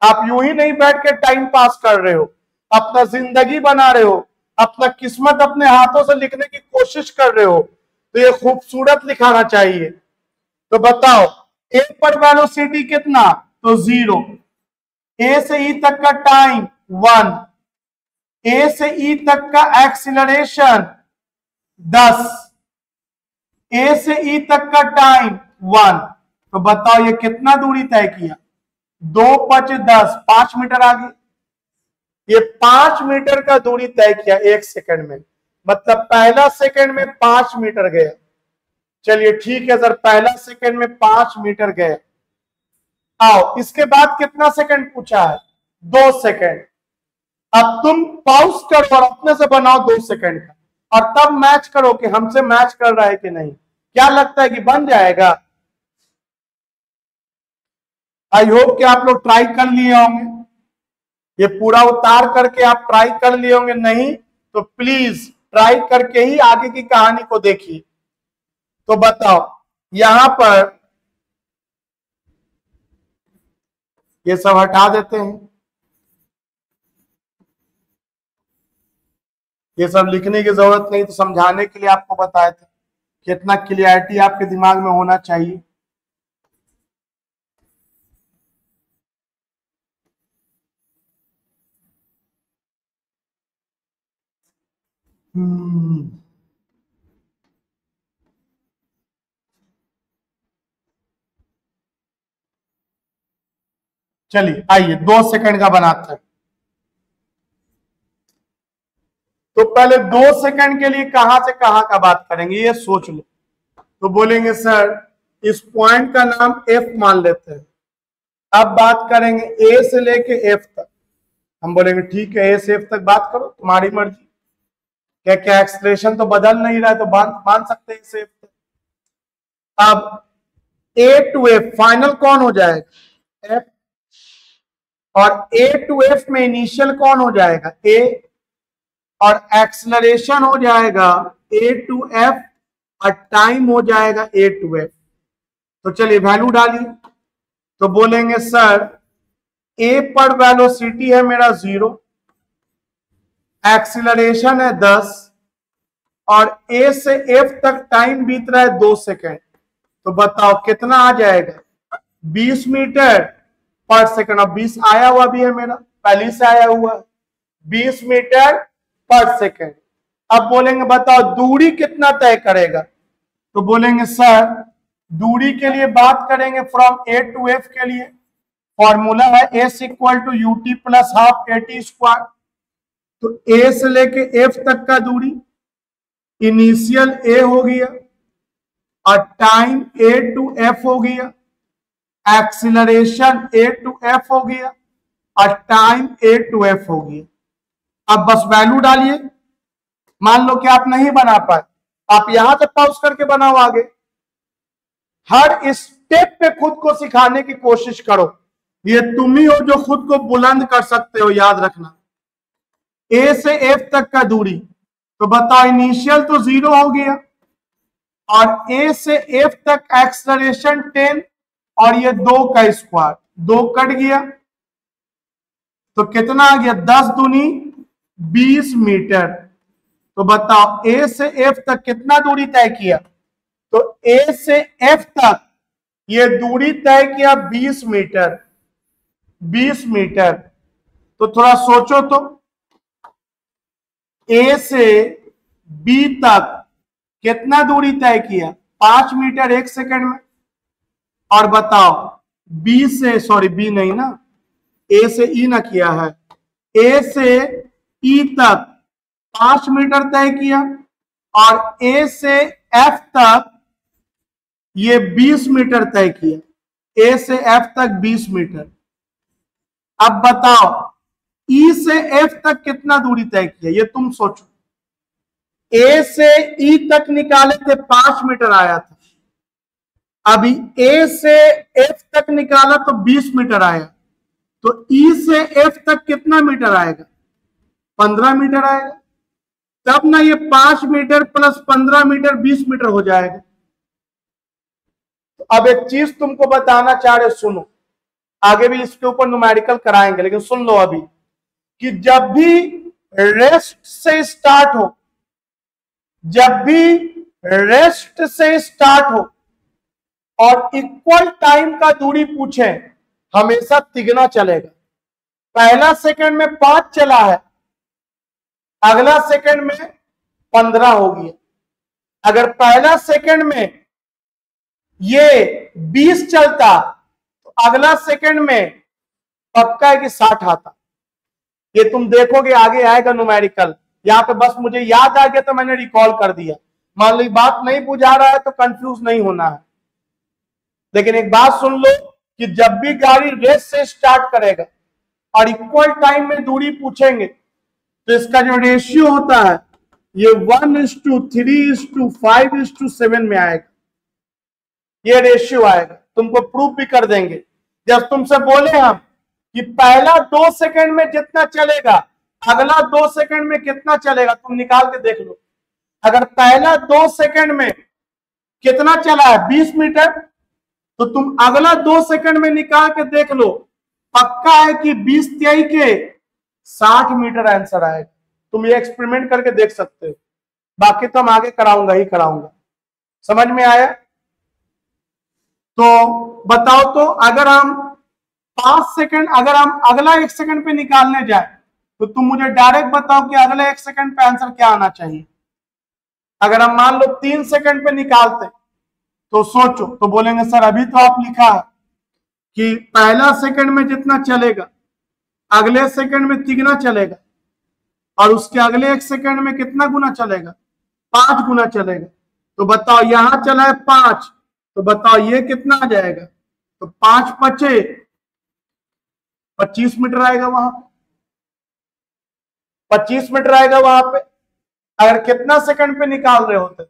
[SPEAKER 1] आप यूं ही नहीं बैठ के टाइम पास कर रहे हो, अपना जिंदगी बना रहे हो, अपना किस्मत अपने हाथों से लिखने की कोशिश कर रहे हो। तो ये खूबसूरत लिखाना चाहिए। तो बताओ ए पर वेलोसिटी कितना? तो 0। ए से ई तक का टाइम 1। ए से ई तक का एक्सीलरेशन 10। ए से ई तक का टाइम 1। तो बताओ ये कितना दूरी तय किया? 2 5 10, 5 मीटर आगे। ये 5 मीटर का दूरी तय किया 1 सेकंड में। मतलब पहला सेकंड में 5 मीटर गया। चलिए ठीक है सर, पहला सेकंड में 5 मीटर गए। आओ इसके बाद कितना सेकंड पूछा है? 2 सेकंड। अब तुम पॉज करो और अपने से बनाओ 2 सेकंड का, और तब मैच करो कि हमसे मैच कर रहा है कि नहीं। क्या लगता है कि बन जाएगा? आई होप कि आप लोग ट्राई कर लिए होंगे, ये पूरा उतार करके आप ट्राई कर लिए होंगे। नहीं तो प्लीज ट्राई करके ही आगे की कहानी को देखिए। तो बताओ, यहां पर ये सब हटा देते हैं, ये सब लिखने की जरूरत नहीं, तो समझाने के लिए आपको बताए थे। कितना क्लियरिटी आपके दिमाग में होना चाहिए। चलिए आइए 2 सेकंड का बनाते हैं। तो पहले 2 सेकंड के लिए कहां से कहां का बात करेंगे ये सोच लो। तो बोलेंगे सर इस पॉइंट का नाम एफ मान लेते हैं। अब बात करेंगे ए से लेके एफ तक। हम बोलेंगे ठीक है, ए से एफ तक बात करो, तुम्हारी मर्जी। क्या क्या एक्सप्रेशन तो बदल नहीं रहा है, तो मान सकते हैं ए से एफ तक। अब ए टू एफ फाइनल कौन हो जाएगा? एफ। और ए टू एफ में इनिशियल कौन हो जाएगा? ए। और एक्सलरेशन हो जाएगा ए टू एफ, और टाइम हो जाएगा ए टू एफ। तो चलिए वैल्यू डालिए। तो बोलेंगे सर ए पर वेलोसिटी है मेरा 0, एक्सीलरेशन है 10, और ए से एफ तक टाइम बीत रहा है 2 सेकेंड। तो बताओ कितना आ जाएगा? 20 मीटर पर सेकंड। अब 20 आया हुआ भी है मेरा, पहले से आया हुआ है, 20 मीटर पर सेकंड। अब बोलेंगे बताओ दूरी कितना तय करेगा? तो बोलेंगे सर दूरी के लिए बात करेंगे फ्रॉम ए टू एफ के लिए फॉर्मूला है S equal to U T plus half A T square. तो ए से लेके एफ तक का दूरी इनिशियल ए हो गया, और टाइम ए टू एफ हो गया, एक्सीलरेशन ए टू एफ हो गया, और टाइम ए टू एफ हो गया। अब बस वैल्यू डालिए। मान लो कि आप नहीं बना पाए, आप यहां से पॉज करके बनाओ आगे। हर स्टेप पे खुद को सिखाने की कोशिश करो। ये तुम ही हो जो खुद को बुलंद कर सकते हो, याद रखना। ए से एफ तक का दूरी, तो बताओ इनिशियल तो 0 हो गया, और ए से एफ तक एक्सलरेशन 10, और ये 2 का स्क्वायर, 2 कट गया, तो कितना आ गया? 10 दूनी 20 मीटर। तो बताओ ए से एफ तक कितना दूरी तय किया? तो ए से एफ तक ये दूरी तय किया 20 मीटर। 20 मीटर। तो थोड़ा सोचो तो, ए से बी तक कितना दूरी तय किया? 5 मीटर 1 सेकंड में। और बताओ बी से, सॉरी बी नहीं ना, ए से ई ना किया है, ए से ई तक 5 मीटर तय किया, और ए से एफ तक ये 20 मीटर तय किया। ए से एफ तक 20 मीटर। अब बताओ ई से एफ तक कितना दूरी तय किया? ये तुम सोचो। ए से ई तक निकाले थे 5 मीटर आया था, अभी ए से एफ तक निकाला तो 20 मीटर आया, तो ई से एफ तक कितना मीटर आएगा? 15 मीटर आएगा। तब ना ये 5 मीटर प्लस 15 मीटर 20 मीटर हो जाएगा। तो अब एक चीज तुमको बताना चाह रहे, सुनो, आगे भी इसके ऊपर न्यूमेरिकल कराएंगे, लेकिन सुन लो अभी कि जब भी रेस्ट से स्टार्ट हो, जब भी रेस्ट से स्टार्ट हो और इक्वल टाइम का दूरी पूछे, हमेशा तिगना चलेगा। पहला सेकंड में 5 चला है, अगला सेकंड में 15 हो गया। अगर पहला सेकंड में ये 20 चलता तो अगला सेकंड में पक्का है कि 60 आता। ये तुम देखोगे आगे आएगा न्यूमेरिकल। यहां पे बस मुझे याद आ गया तो मैंने रिकॉल कर दिया। मान ली बात नहीं बुझा रहा है तो कंफ्यूज नहीं होना है। लेकिन एक बात सुन लो कि जब भी गाड़ी रेस से स्टार्ट करेगा और इक्वल टाइम में दूरी पूछेंगे तो इसका जो रेशियो होता है ये 1:3:5:7 में आएगा। ये रेशियो आएगा, तुमको प्रूफ भी कर देंगे। जब तुमसे बोले हम कि पहला 2 सेकंड में जितना चलेगा अगला 2 सेकंड में कितना चलेगा, तुम निकाल के देख लो। अगर पहला 2 सेकंड में कितना चला है 20 मीटर, तो तुम अगला 2 सेकंड में निकाल के देख लो, पक्का है कि 20-23 के 60 मीटर आंसर आएगा। तुम ये एक्सपेरिमेंट करके देख सकते हो, बाकी तो हम आगे कराऊंगा ही कराऊंगा। समझ में आया? तो बताओ तो अगर हम 5 सेकंड, अगर हम अगला 1 सेकंड पे निकालने जाए तो तुम मुझे डायरेक्ट बताओ कि अगले 1 सेकंड पे आंसर क्या आना चाहिए। अगर हम मान लो 3 सेकंड पे निकालते तो सोचो, तो बोलेंगे सर अभी तो आप लिखा है कि पहला सेकंड में जितना चलेगा अगले सेकंड में तिगुना चलेगा और उसके अगले 1 सेकंड में कितना गुना चलेगा, 5 गुना चलेगा। तो बताओ यहां चला है 5, तो बताओ ये कितना आ जाएगा, तो 5 पचे 25 मीटर आएगा। वहां 25 मीटर आएगा वहां पे। अगर कितना सेकंड पे निकाल रहे होते,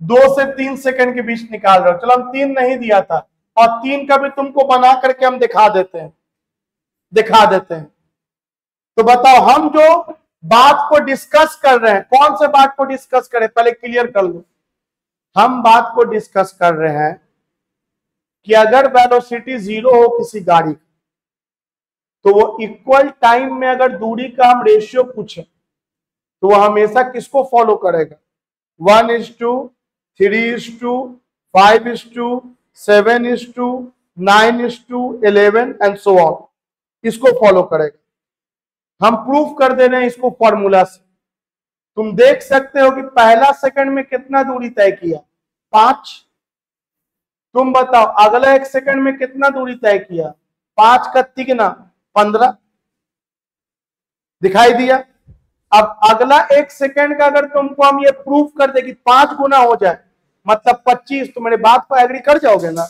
[SPEAKER 1] 2 से 3 सेकंड के बीच निकाल रहे हो। चलो हम 3 नहीं दिया था और 3 का भी तुमको बना करके हम दिखा देते हैं। तो बताओ हम जो बात को डिस्कस कर रहे हैं, कौन से बात को डिस्कस करें, पहले क्लियर कर लो। हम बात को डिस्कस कर रहे हैं कि अगर वेलोसिटी 0 हो किसी गाड़ी का, तो वो इक्वल टाइम में अगर दूरी का हम रेशियो पूछे तो वो हमेशा किसको फॉलो करेगा, 1:3:5:7:9:11 एंड सो ऑन, इसको फॉलो करेगा। हम प्रूफ कर दे रहे हैं इसको फॉर्मूला से। तुम देख सकते हो कि पहला सेकंड में कितना दूरी तय किया, 5। तुम बताओ अगला 1 सेकंड में कितना दूरी तय किया, 5 का तिगुना 15। दिखाई दिया? अब अगला 1 सेकंड का अगर तुमको हम ये प्रूफ कर दे कि 5 गुना हो जाए मतलब 25, तो मेरे बात को एग्री कर जाओगे ना।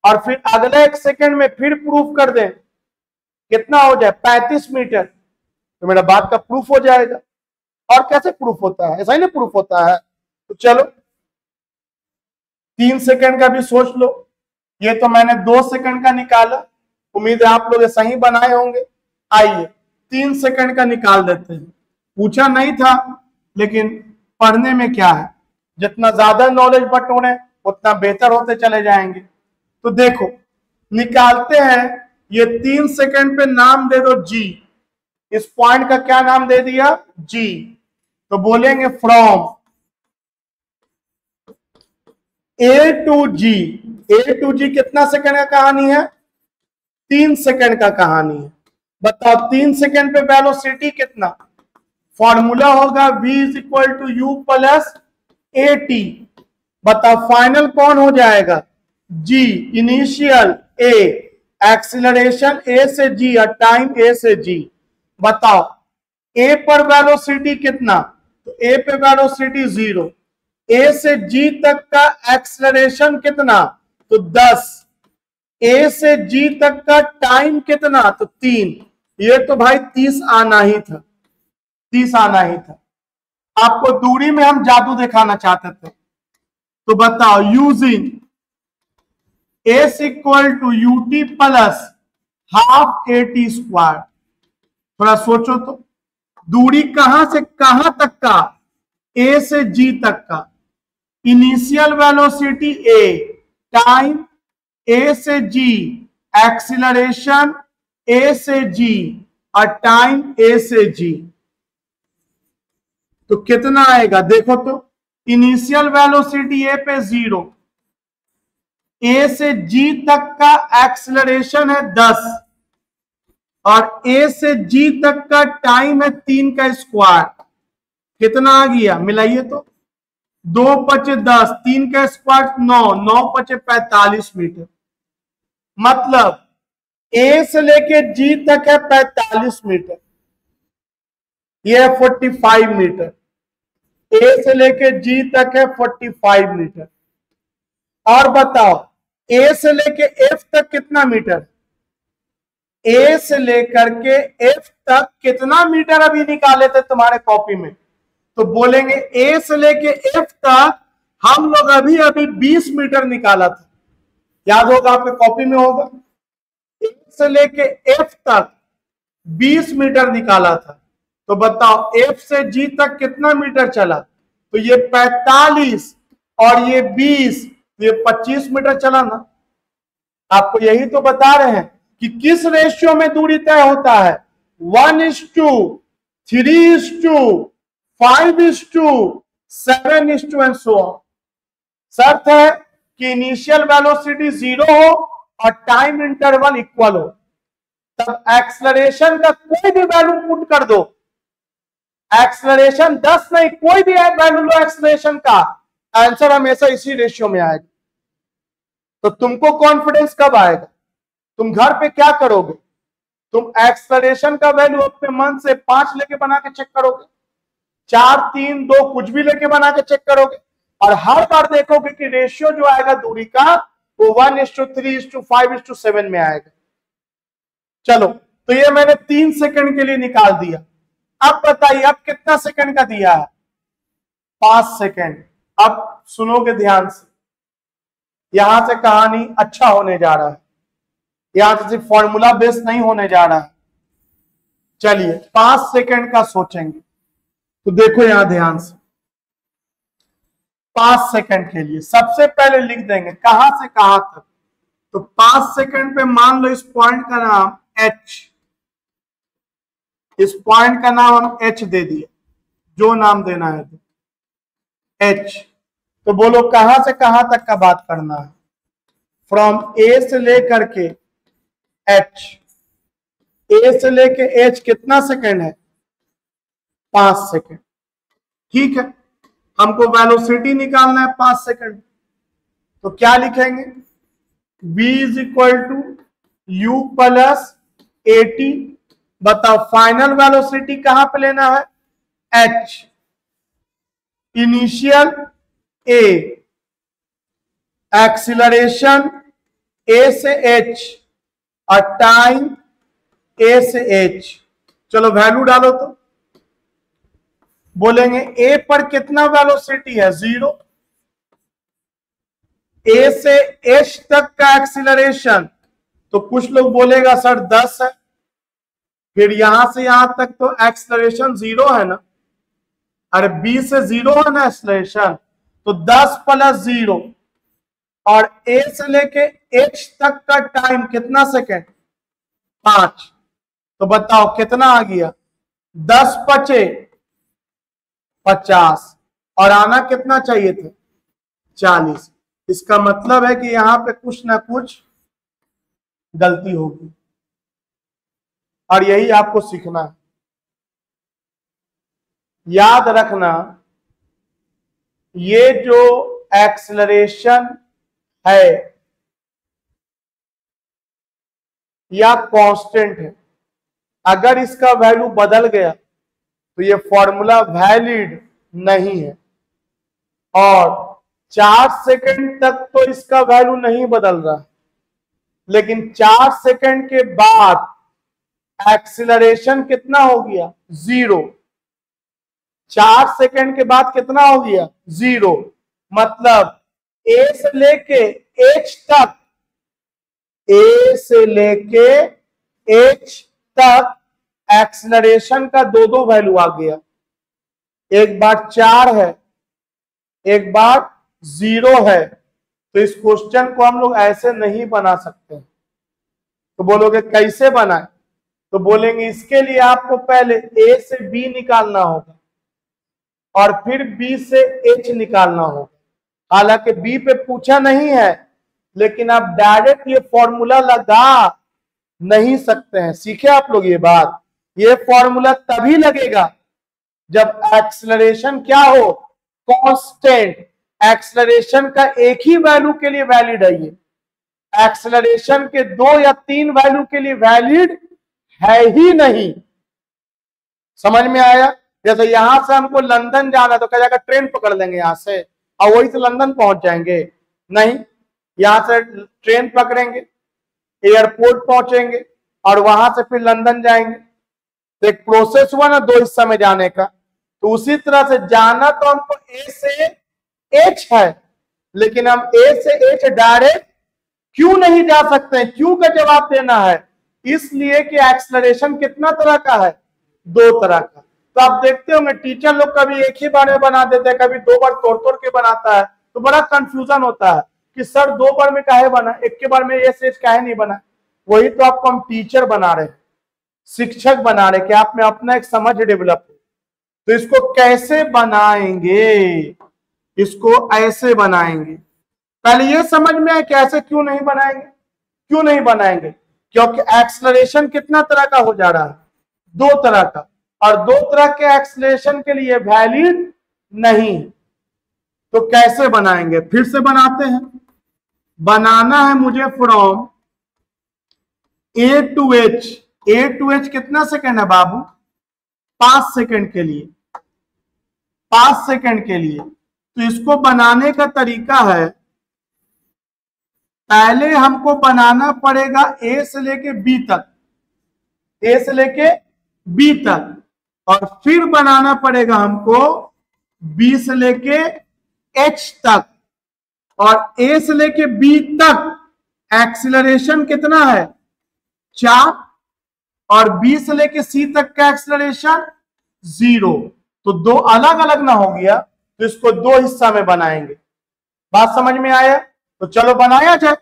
[SPEAKER 1] और फिर अगला 1 सेकंड में फिर प्रूफ कर दे कितना हो जाए 35 मीटर, तो मेरा बात का प्रूफ हो जाएगा। और कैसे प्रूफ होता है, ऐसा ही ना प्रूफ होता है। तो चलो 3 सेकंड का भी सोच लो। ये तो मैंने 2 सेकंड का निकाला, उम्मीद है आप लोग सही बनाए होंगे। आइए 3 सेकंड का निकाल देते हैं। पूछा नहीं था लेकिन पढ़ने में क्या है, जितना ज्यादा नॉलेज बटोरे उतना बेहतर होते चले जाएंगे। तो देखो निकालते हैं। ये 3 सेकंड पे नाम दे दो जी। इस पॉइंट का क्या नाम दे दिया, जी। तो बोलेंगे from A to G. A to G कितना सेकंड का कहानी है, 3 सेकंड का कहानी है। बताओ 3 सेकंड पे वेलोसिटी कितना, फॉर्मूला होगा v = u + at। बताओ फाइनल कौन हो जाएगा, g। Initial a, acceleration a से g और टाइम a से g। बताओ a पर वेलोसिटी कितना, तो a पे वेलोसिटी 0। a से g तक का एक्सीलरेशन कितना, तो 10। a से g तक का टाइम कितना, तो 3। ये तो भाई 30 आना ही था, 30 आना ही था। आपको दूरी में हम जादू दिखाना चाहते थे। तो बताओ यूजिंग s = ut + ½ at²। थोड़ा सोचो तो, दूरी कहां से कहां तक का, a से g तक का। Initial velocity a, time a से g, एक्सीलरेशन a से g और टाइम a से g। तो कितना आएगा देखो तो, इनिशियल वेलोसिटी a पे 0, a से g तक का एक्सीलरेशन है 10 और a से g तक का टाइम है 3 का स्क्वायर। कितना आ गया, मिलाइए तो, 2 × 5 = 10, 3 का स्क्वायर 9, 9 × 5 = 45 मीटर। मतलब a से लेके g तक है 45 मीटर, ये है 45 मीटर। ए से लेके जी तक है 45 मीटर। और बताओ ए से लेके एफ तक कितना मीटर? ए से लेकर के एफ तक कितना मीटर अभी निकाले थे तुम्हारे कॉपी में? तो बोलेंगे ए से लेके एफ तक हम लोग अभी अभी 20 मीटर निकाला था। याद होगा, आपके कॉपी में होगा। ए से लेके एफ तक 20 मीटर निकाला था। तो बताओ एफ से जी तक कितना मीटर चला? तो ये 45 और ये 20, ये 25 मीटर चला ना। आपको यही तो बता रहे हैं कि किस रेशियो में दूरी तय होता है। 1:3:5:7 एंड सो ऑन। शर्त है कि इनिशियल वेलोसिटी 0 हो और टाइम इंटरवल इक्वल हो। तब एक्सलरेशन का कोई भी वैल्यू पुट कर दो, एक्सलरेशन 10 नहीं, कोई भी वैल्यू लो एक्सलरेशन का, आंसर हमेशा इसी रेशियो में आएगा। तो तुमको कॉन्फिडेंस कब आएगा? तुम घर पे क्या करोगे? तुम एक्सलरेशन का वैल्यू अपने मन से 5 लेके बना के चेक करोगे, 4, 3, 2 कुछ भी लेके बना के चेक करोगे, और हर बार देखोगे कि रेशियो जो आएगा दूरी का वो 1:3:5:7 में आएगा। चलो, तो ये मैंने 3 सेकंड के लिए निकाल दिया। अब बताइए अब कितना सेकंड का दिया है? 5 सेकंड। अब सुनोगे ध्यान से, यहां से कहानी अच्छा होने जा रहा है, यहां से सिर्फ फॉर्मूला बेस नहीं होने जा रहा है। चलिए 5 सेकंड का सोचेंगे। तो देखो यहां ध्यान से, 5 सेकंड के लिए सबसे पहले लिख देंगे कहां से कहां तक। तो 5 सेकंड पे मान लो इस पॉइंट का नाम H, इस पॉइंट का नाम हम H दे दिए, जो नाम देना है H। तो बोलो कहां से कहां तक का बात करना है? फ्रॉम ए से लेकर के H, ए से लेके H कितना सेकंड है? 5 सेकंड। ठीक है, हमको वेलोसिटी निकालना है 5 सेकंड। तो क्या लिखेंगे? v is equal to U plus AT। बताओ फाइनल वेलोसिटी कहां पे लेना है? H। Initial A, acceleration A से H और टाइम A से H। चलो वैल्यू डालो। तो बोलेंगे A पर कितना वेलोसिटी है? 0। A से H तक का एक्सीलरेशन, तो कुछ लोग बोलेगा सर 10 है। फिर यहां से यहां तक तो एक्सीलरेशन 0 है ना, अरे B से 0 है ना एक्सीलरेशन, तो 10 + 0। और A से लेके H तक का टाइम कितना सेकंड? 5। तो बताओ कितना आ गया? 10 × 5 = 50, और आना कितना चाहिए थे? 40। इसका मतलब है कि यहां पे कुछ ना कुछ गलती होगी, और यही आपको सीखना है। याद रखना, ये जो एक्सेलरेशन है या कांस्टेंट है, अगर इसका वैल्यू बदल गया तो ये फॉर्मूला वैलिड नहीं है। और 4 सेकंड तक तो इसका वैल्यू नहीं बदल रहा, लेकिन 4 सेकंड के बाद एक्सीलरेशन कितना हो गया? 0। 4 सेकंड के बाद कितना हो गया? 0। मतलब A से लेके H तक, A से लेके H तक एक्सीलरेशन का 2 वैल्यू आ गया। एक बार 4 है, एक बार 0 है। तो इस क्वेश्चन को हम लोग ऐसे नहीं बना सकते। तो बोलोगे कैसे बनाए? तो बोलेंगे इसके लिए आपको पहले A से B निकालना होगा और फिर B से H निकालना होगा। हालांकि B पे पूछा नहीं है, लेकिन आप डायरेक्ट ये फॉर्मूला लगा नहीं सकते हैं। सीखे आप लोग ये बात? ये फॉर्मूला तभी लगेगा जब एक्सेलरेशन क्या हो? कांस्टेंट। एक्सेलरेशन का एक ही वैल्यू के लिए वैलिड है ये, एक्सेलरेशन के 2 या 3 वैल्यू के लिए वैलिड है ही नहीं। समझ में आया? जैसे यहां से हमको लंदन जाना है तो क्या जाएगा, ट्रेन पकड़ लेंगे यहां से और वही से लंदन पहुंच जाएंगे? नहीं, यहां से ट्रेन पकड़ेंगे, एयरपोर्ट पहुंचेंगे और वहां से फिर लंदन जाएंगे। तो एक प्रोसेस हुआ ना दो हिस्सा में जाने का। तो उसी तरह से जाना तो हमको ए से एच है, लेकिन हम ए से एच डायरेक्ट क्यों नहीं जा सकते हैं? क्यों का जवाब देना है, इसलिए कि एक्सेलरेशन कितना तरह का है, दो तरह का। तो आप देखते होंगे टीचर लोग कभी एक ही बार में बना देते हैं, कभी दो बार तोड़ तोड़ के बनाता है, तो बड़ा कंफ्यूजन होता है कि सर दो बार में काहे बना, एक के बार में एस एच काहे नहीं बना। वही तो आपको हम टीचर बना रहे हैं, शिक्षक बना रहे कि आप में अपना एक समझ डेवलप हो। तो इसको कैसे बनाएंगे, इसको ऐसे बनाएंगे। पहले ये समझ में आए कि ऐसे क्यों नहीं बनाएंगे। क्यों नहीं बनाएंगे? क्योंकि एक्सेलरेशन कितना तरह का हो जा रहा है, दो तरह का, और दो तरह के एक्सेलरेशन के लिए वैलिड नहीं। तो कैसे बनाएंगे, फिर से बनाते हैं। बनाना है मुझे from A to H. A to H कितना सेकेंड है बाबू, 5 सेकेंड के लिए, 5 सेकेंड के लिए। तो इसको बनाने का तरीका है, पहले हमको बनाना पड़ेगा ए से लेके बी तक, ए से लेके बी तक, और फिर बनाना पड़ेगा हमको बी से लेके एच तक, और ए से लेके बी तक एक्सीलरेशन कितना है, 4, और बी से लेके सी तक का एक्सीलरेशन 0। तो दो अलग अलग ना हो गया, तो इसको दो हिस्सा में बनाएंगे। बात समझ में आया? तो चलो बनाया जाए।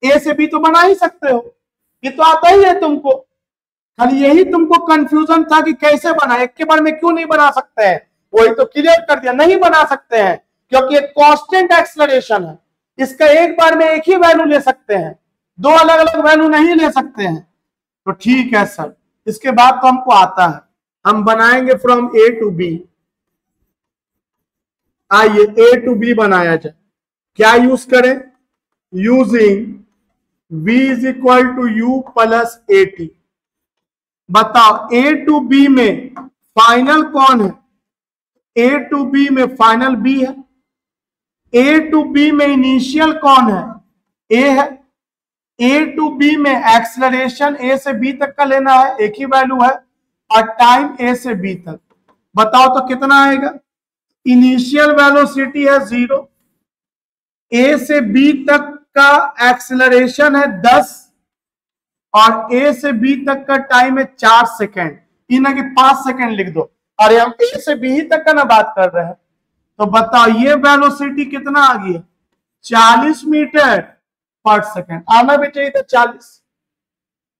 [SPEAKER 1] ए से बी तो बना ही सकते हो, ये तो आता ही है तुमको, खाली यही तुमको कंफ्यूजन था कि कैसे बना, एक के बार में क्यों नहीं बना सकते हैं। वही तो क्लियर कर दिया, नहीं बना सकते हैं क्योंकि एक कांस्टेंट एक्सेलरेशन है, इसका एक बार में एक ही वैल्यू ले सकते हैं, दो अलग अलग वैल्यू नहीं ले सकते हैं। तो ठीक है सर, इसके बाद तो हमको आता है, हम बनाएंगे फ्रॉम ए टू बी। आइए ए टू बी बनाया जाए। क्या यूज करें, using v is equal to U plus A T. बताओ ए टू बी में फाइनल कौन है, ए टू बी में फाइनल बी है, ए टू बी में इनिशियल कौन है, ए है, ए टू बी में एक्सेलरेशन ए से बी तक का लेना है, एक ही वैल्यू है, और टाइम ए से बी तक। बताओ तो कितना आएगा, इनिशियल वेलोसिटी है 0, ए से बी तक का एक्सेलरेशन है 10, और ए से बी तक का टाइम है 4 सेकेंड, इन्हें कि 5 सेकेंड लिख दो, अरे हम ए से बी तक का ना बात कर रहे हैं। तो बताओ ये वेलोसिटी कितना आ गया, 40 मीटर पर सेकेंड, आना भी चाहिए था 40।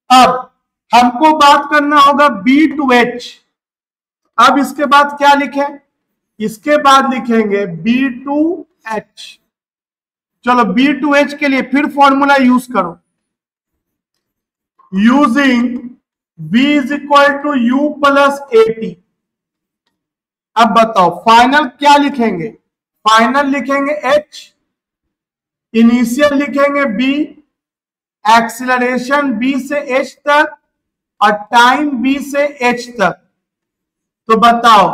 [SPEAKER 1] अब हमको बात करना होगा बी टू एच। अब इसके बाद क्या लिखें, इसके बाद लिखेंगे बी टू एच। चलो बी टू एच के लिए फिर फॉर्मूला यूज करो, using v is equal to U plus A T. अब बताओ फाइनल क्या लिखेंगे, फाइनल लिखेंगे h, इनिशियल लिखेंगे b, एक्सीलरेशन b से h तक, और टाइम b से h तक। तो बताओ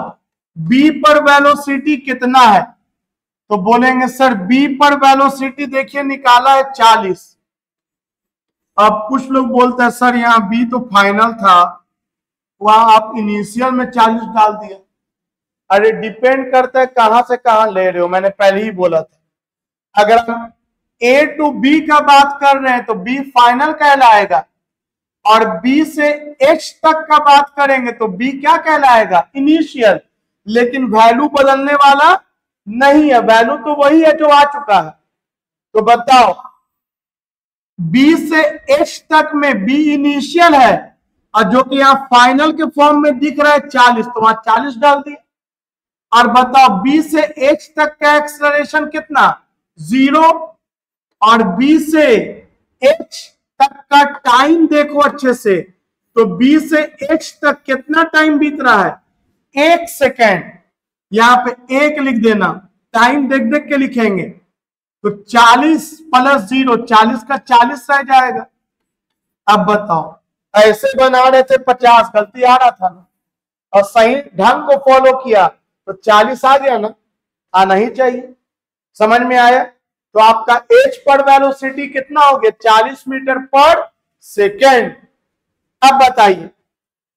[SPEAKER 1] b पर वेलोसिटी कितना है, तो बोलेंगे सर b पर वेलोसिटी देखिए निकाला है 40। अब कुछ लोग बोलते हैं सर यहाँ b तो फाइनल था, वहां आप इनिशियल में 40 डाल दिया। अरे डिपेंड करता है कहां से कहां ले रहे हो, मैंने पहले ही बोला था। अगर हम a टू b का बात कर रहे हैं तो b फाइनल कहलाएगा, और b से h तक का बात करेंगे तो b क्या कहलाएगा, इनिशियल। लेकिन वैल्यू बदलने वाला नहीं है, वैल्यू तो वही है जो आ चुका है। तो बताओ b से h तक में b इनिशियल है, और जो कि यहाँ फाइनल के फॉर्म में दिख रहा है 40, तो वहां 40 डाल दिया। और बताओ b से h तक का एक्सेलरेशन कितना, 0, और b से h तक का टाइम देखो अच्छे से, तो b से h तक कितना टाइम बीत रहा है, 1 सेकेंड। यहां पे 1 लिख देना, टाइम देख देख के लिखेंगे, तो 40 प्लस 0, 40 का 40 रह जाएगा। अब बताओ ऐसे बना रहे थे 50, गलती आ रहा था ना, और सही ढंग को फॉलो किया तो 40 आ गया ना, आना ही चाहिए। समझ में आया? तो आपका h पर वेलोसिटी कितना हो गया? 40 मीटर पर सेकेंड। अब बताइए,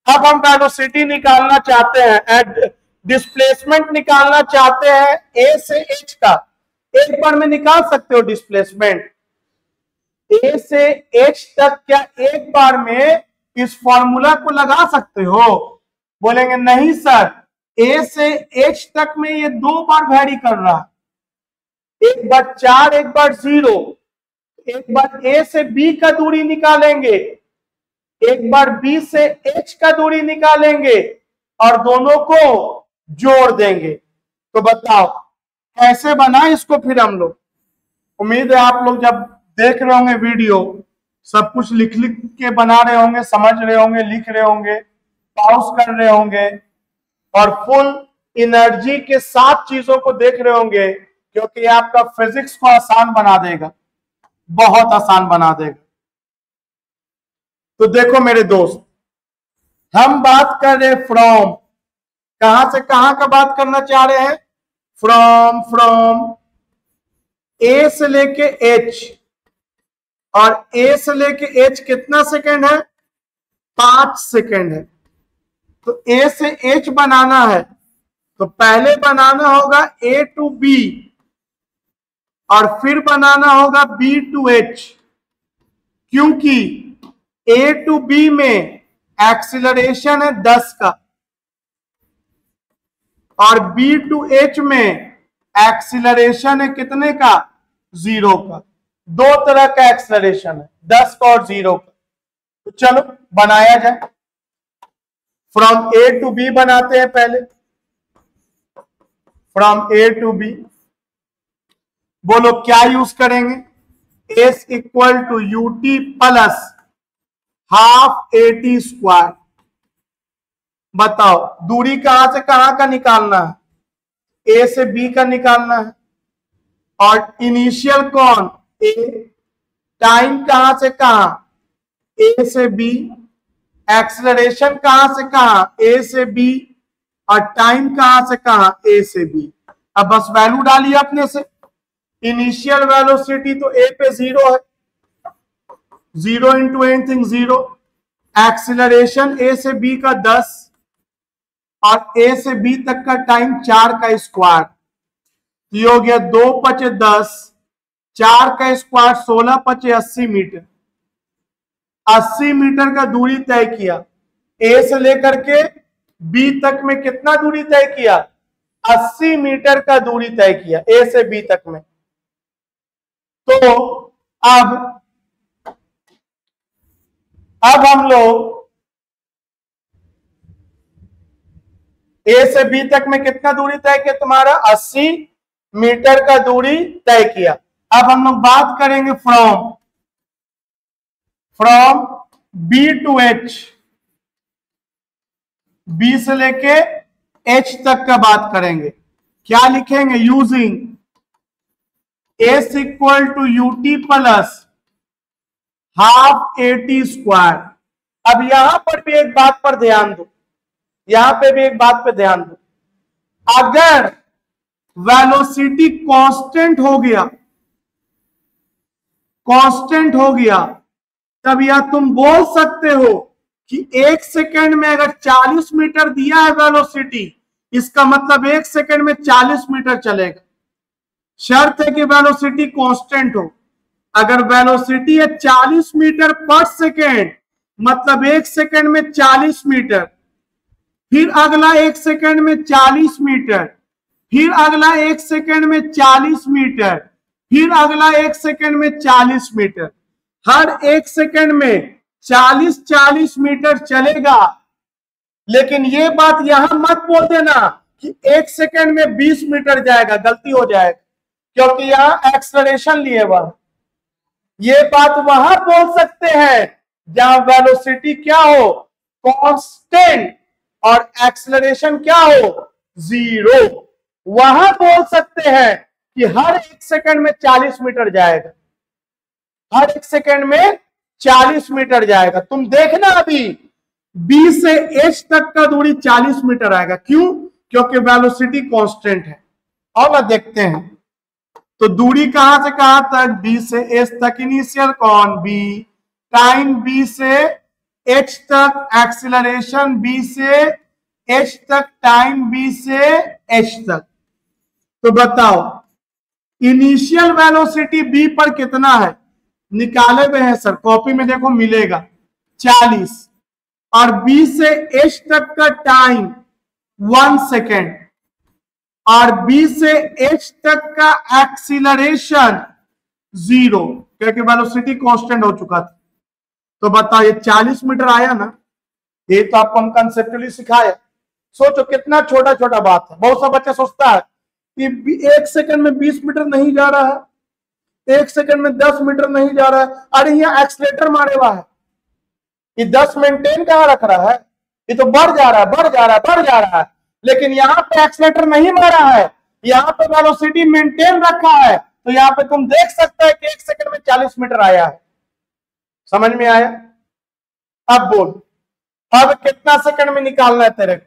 [SPEAKER 1] अब हम वेलोसिटी निकालना चाहते हैं, डिस्प्लेसमेंट निकालना चाहते हैं a से h का। एक बार में निकाल सकते हो डिस्प्लेसमेंट a से h तक? क्या एक बार में इस फॉर्मूला को लगा सकते हो? बोलेंगे नहीं सर, a से h तक में ये 2 बार वैरी कर रहा है, एक बार 4, एक बार 0। एक बार a से b का दूरी निकालेंगे, एक बार b से h का दूरी निकालेंगे और दोनों को जोड़ देंगे। तो बताओ कैसे बना इसको फिर हम लोग? उम्मीद है आप लोग जब देख रहे होंगे वीडियो, सब कुछ लिख लिख के बना रहे होंगे, समझ रहे होंगे, लिख रहे होंगे, पॉज कर रहे होंगे और फुल एनर्जी के साथ चीजों को देख रहे होंगे, क्योंकि आपका फिजिक्स को आसान बना देगा, बहुत आसान बना देगा। तो देखो मेरे दोस्त, हम बात कर रहे फ्रॉम, कहां से कहां का बात करना चाह रहे हैं? फ्रॉम ए से लेके एच, और ए से लेके एच कितना सेकेंड है? 5 सेकेंड है। तो ए से एच बनाना है तो पहले बनाना होगा ए टू बी और फिर बनाना होगा बी टू एच, क्योंकि ए टू बी में एक्सीलरेशन है 10 का और बी टू एच में एक्सीलरेशन है कितने का? 0 का। 2 तरह का एक्सीलरेशन है, 10 का और 0 का। तो चलो बनाया जाए। फ्रॉम ए टू बी बनाते हैं पहले। फ्रॉम ए टू बी बोलो क्या यूज करेंगे? S equal to U T plus half A T square. बताओ दूरी कहां से कहां का निकालना है? ए से बी का निकालना है। और इनिशियल कौन? ए। टाइम कहां से कहां? ए से बी। एक्सेलरेशन कहां से कहां? ए से बी। और टाइम कहां से कहां? ए से बी। अब बस वैल्यू डालिए अपने से। इनिशियल वेलोसिटी तो ए पे 0 है, 0 इंटू एनीथिंग 0। एक्सेलरेशन ए से बी का 10 और ए से बी तक का टाइम 4 का स्क्वायर। ये हो गया 2 × 10, 4 का स्क्वायर 16 × 80 मीटर। 80 मीटर का दूरी तय किया। ए से लेकर के बी तक में कितना दूरी तय किया? 80 मीटर का दूरी तय किया ए से बी तक में। तो अब हम लोग ए से बी तक में कितना दूरी तय किया? तुम्हारा 80 मीटर का दूरी तय किया। अब हम लोग बात करेंगे from B to H, B से लेके एच तक का बात करेंगे। क्या लिखेंगे? Using S equal to U T plus half A T square. अब यहां पर भी एक बात पर ध्यान दो, यहां पे भी एक बात पे ध्यान दो। अगर वेलोसिटी कांस्टेंट हो गया तब या तुम बोल सकते हो कि 1 सेकेंड में अगर 40 मीटर दिया है वेलोसिटी, इसका मतलब 1 सेकेंड में 40 मीटर चलेगा। शर्त है कि वेलोसिटी कांस्टेंट हो। अगर वेलोसिटी है 40 मीटर पर सेकेंड, मतलब 1 सेकेंड में 40 मीटर, फिर अगला 1 सेकेंड में 40 मीटर, फिर अगला 1 सेकेंड में 40 मीटर, फिर अगला 1 सेकेंड में 40 मीटर। हर 1 सेकेंड में 40-40 मीटर चलेगा। लेकिन ये बात यहां मत बोल देना कि 1 सेकेंड में 20 मीटर जाएगा, गलती हो जाएगा, क्योंकि यहां एक्सेलरेशन लिए हुआ। ये बात वहां बोल सकते हैं जहां वेलोसिटी क्या हो? कांस्टेंट और एक्सेलरेशन क्या हो? 0। वहां बोल सकते हैं कि हर 1 सेकेंड में 40 मीटर जाएगा, हर 1 सेकेंड में 40 मीटर जाएगा। तुम देखना अभी बी से एच तक का दूरी 40 मीटर आएगा। क्यों? क्योंकि वेलोसिटी कांस्टेंट है। और ना देखते हैं तो दूरी कहां से कहां तक, बी से एच तक, इनिशियल कौन, बी, टाइम बी से एच तक, एक्सीलरेशन बी से एच तक, टाइम बी से एच तक। तो बताओ इनिशियल वेलोसिटी बी पर कितना है, निकाले हुए हैं सर, कॉपी में देखो मिलेगा 40, और बी से एच तक का टाइम 1 सेकेंड, और बी से एच तक का एक्सीलरेशन 0, क्योंकि वेलोसिटी कांस्टेंट हो चुका था। तो बताओ ये 40 मीटर आया ना, ये तो आपको हम कंसेप्चुअली सिखाया। सोचो कितना छोटा छोटा बात है। बहुत सा बच्चा सोचता है कि 1 सेकंड में 20 मीटर नहीं जा रहा है, 1 सेकंड में 10 मीटर नहीं जा रहा है। अरे यहाँ एक्सीलेटर मारे हुआ है, ये 10 मेंटेन कहां रख रहा है, ये तो बढ़ जा रहा है, बढ़ जा रहा है, बढ़ जा रहा है। लेकिन यहाँ पे एक्सीलेटर नहीं मारा है, यहाँ पे वेलोसिटी मेंटेन रखा है। तो यहाँ पे तुम देख सकते हैं कि 1 सेकंड में 40 मीटर आया है। समझ में आया? अब बोल, अब कितना सेकंड में निकालना है तेरे को?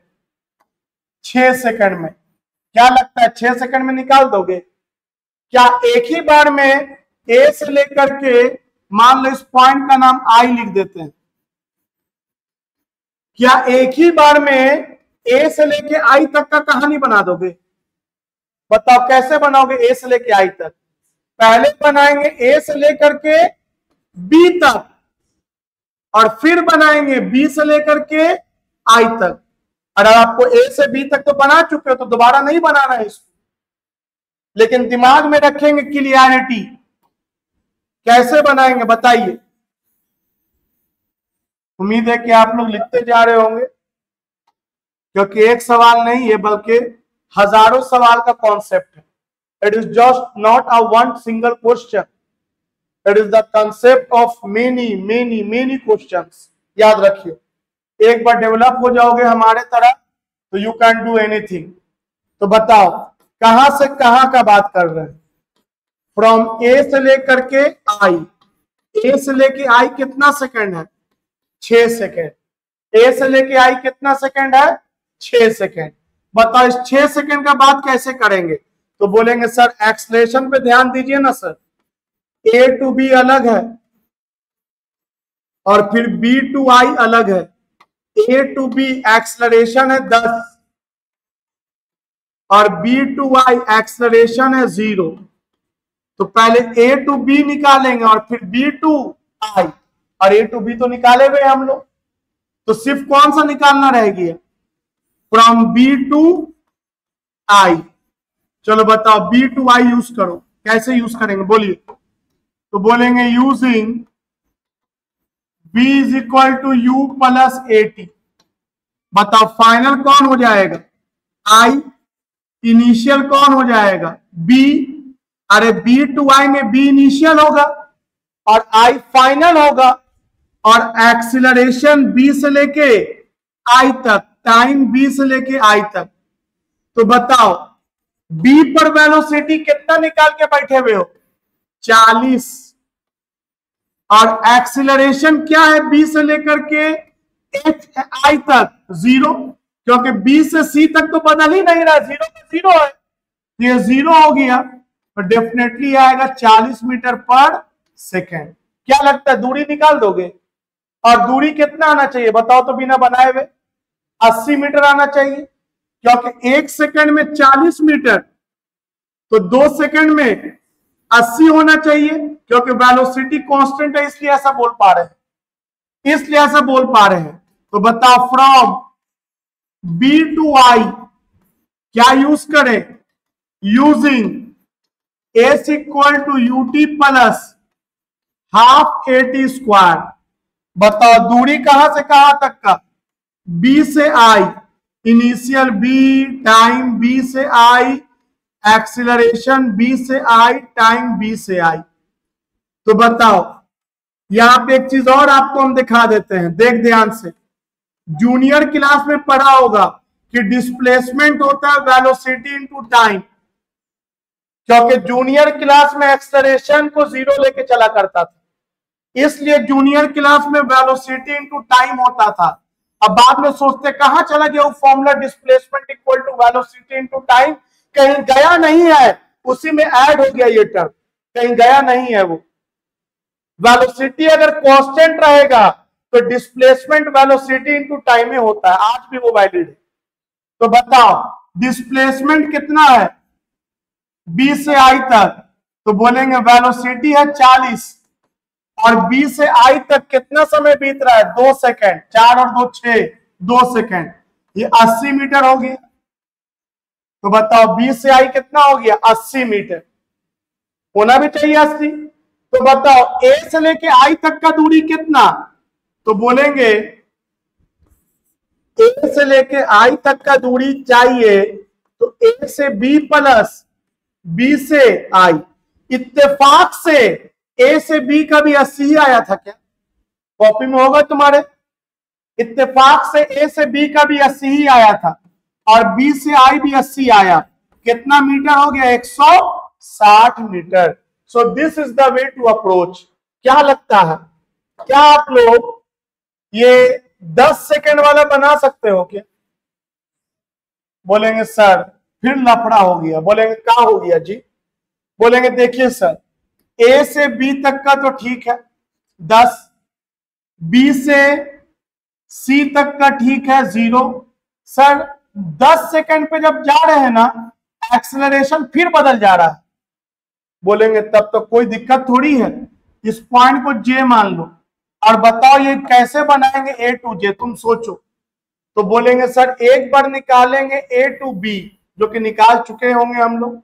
[SPEAKER 1] 6 सेकंड में। क्या लगता है 6 सेकंड में निकाल दोगे? क्या एक ही बार में ए से लेकर के, मान लो इस पॉइंट का नाम आई लिख देते हैं, क्या एक ही बार में ए से लेके आई तक का कहानी बना दोगे? बताओ कैसे बनाओगे ए से लेके आई तक? पहले बनाएंगे ए से लेकर के बी तक, और फिर बनाएंगे बी से लेकर के आई तक। अगर आपको ए से बी तक तो बना चुके हो तो दोबारा नहीं बनाना है इसको, लेकिन दिमाग में रखेंगे क्लियरिटी। कैसे बनाएंगे बताइए? उम्मीद है कि आप लोग लिखते जा रहे होंगे, क्योंकि एक सवाल नहीं है बल्कि हजारों सवाल का कॉन्सेप्ट है। It is just not a one single question, it is the concept of many many many questions. याद रखिए, एक बार डेवलप हो जाओगे हमारे तरह तो यू कैन डू एनीथिंग। तो बताओ कहां से कहां का बात कर रहे हैं? फ्रॉम ए से लेकर के आई, ए से लेके आई कितना सेकंड है? 6 सेकंड। ए से लेके आई कितना सेकंड है? 6 सेकंड। बताओ इस 6 सेकंड का बात कैसे करेंगे? तो बोलेंगे सर एक्सलेशन पे ध्यान दीजिए ना सर, ए टू बी अलग है और फिर बी टू आई अलग है। ए टू बी एक्सलरेशन है 10 और बी टू आई एक्सलरेशन है 0। तो पहले ए टू बी निकालेंगे और फिर बी टू आई, और ए टू बी तो निकाले हुए हम लोग, तो सिर्फ कौन सा निकालना रह गया? फ्रॉम बी टू आई। चलो बताओ बी टू आई यूज करो, कैसे यूज करेंगे बोलिए? तो बोलेंगे using b is equal to U plus A T. बताओ फाइनल कौन हो जाएगा? i। इनिशियल कौन हो जाएगा? b। अरे b टू i में b इनिशियल होगा और i फाइनल होगा, और एक्सीलरेशन b से लेके i तक, टाइम b से लेके i तक। तो बताओ b पर वेलोसिटी कितना निकाल के बैठे हुए हो? 40। और एक्सीलरेशन क्या है b से लेकर के i तक? 0, क्योंकि b से c तक तो बदल ही नहीं रहा, 0 में 0 है, तो ये 0 हो गया, तो डेफिनेटली आएगा 40 मीटर पर सेकेंड। क्या लगता है दूरी निकाल दोगे? और दूरी कितना आना चाहिए बताओ तो बिना बनाए हुए? 80 मीटर आना चाहिए, क्योंकि 1 सेकंड में 40 मीटर, तो 2 सेकंड में 80 होना चाहिए, क्योंकि वेलोसिटी कांस्टेंट है, इसलिए ऐसा बोल पा रहे हैं, इसलिए ऐसा बोल पा रहे हैं। तो बताओ फ्रॉम बी टू आई क्या यूज करें? Using S equal to U T plus half A T square. बताओ दूरी कहां से कहां तक का? बी से I, initial B, time B से आई, एक्सीलरेशन बी से आई, टाइम बी से आई। तो बताओ यहां पे एक चीज और आपको हम दिखा देते हैं, देख ध्यान से। जूनियर क्लास में पढ़ा होगा कि डिस्प्लेसमेंट होता है वेलोसिटी इनटू टाइम, क्योंकि जूनियर क्लास में एक्सेलरेशन को 0 लेके चला करता था, इसलिए जूनियर क्लास में वेलोसिटी इनटू टाइम होता था। अब बाद में सोचते कहां चला गया वो formula, displacement equal to velocity into time, कहीं गया नहीं है, उसी में ऐड हो गया ये टर्म, कहीं गया नहीं है वो। वेलोसिटी अगर कांस्टेंट रहेगा तो डिस्प्लेसमेंट वेलोसिटी इनटू टाइम में होता है, आज भी वो वैलिड है। तो बताओ डिस्प्लेसमेंट कितना है बी से आई तक, तो बोलेंगे वेलोसिटी है 40 और बी से आई तक कितना समय बीत रहा है 2 सेकंड, 4 और 2 6, 2 सेकंड, ये 80 मीटर हो गया। तो बताओ बी से आई कितना हो गया 80 मीटर, होना भी चाहिए 80। तो बताओ ए से लेके आई तक का दूरी कितना, तो बोलेंगे ए से लेके आई तक का दूरी चाहिए तो ए से बी प्लस बी से आई। इत्तेफाक से ए से बी का भी 80 ही आया था क्या, कॉपी में होगा तुम्हारे, इत्तेफाक से ए से बी का भी 80 ही आया था और बी से आई भी 80 आया, कितना मीटर हो गया 160 meter. So this is the way to approach. क्या लगता है, क्या आप लोग ये 10 सेकंड वाला बना सकते हो क्या? बोलेंगे सर फिर लफड़ा हो गया, बोलेंगे क्या हो गया जी, बोलेंगे देखिए सर ए से बी तक का तो ठीक है 10, बी से सी तक का ठीक है 0, सर 10 सेकंड पे जब जा रहे हैं ना एक्सेलरेशन फिर बदल जा रहा है। बोलेंगे तब तो कोई दिक्कत थोड़ी है, इस पॉइंट को जे मान लो और बताओ ये कैसे बनाएंगे ए टू जे, तुम सोचो। तो बोलेंगे सर एक बार निकालेंगे ए टू बी जो कि निकाल चुके होंगे हम लोग,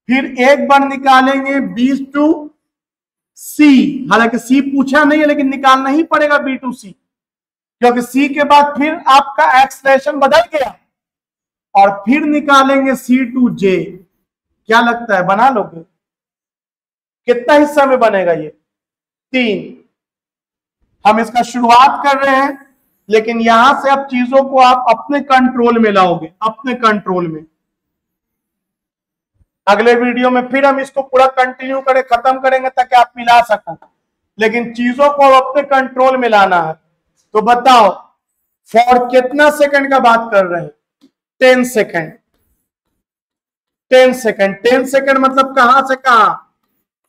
[SPEAKER 1] फिर एक बार निकालेंगे बी टू सी, हालांकि सी पूछा नहीं है लेकिन निकालना ही पड़ेगा बी टू सी, क्योंकि सी के बाद फिर आपका एक्सलेशन बदल गया, और फिर निकालेंगे सी टू जे। क्या लगता है बना लोगे? कितना हिस्सा में बनेगा ये 3। हम इसका शुरुआत कर रहे हैं लेकिन यहां से अब चीजों को आप अपने कंट्रोल में लाओगे, अपने कंट्रोल में। अगले वीडियो में फिर हम इसको पूरा कंटिन्यू करें, खत्म करेंगे ताकि आप मिला सको, लेकिन चीजों को अपने कंट्रोल में लाना है। तो बताओ फॉर कितना सेकंड का बात कर रहे हैं 10 सेकंड, 10 सेकंड, 10 सेकंड मतलब कहां से कहां,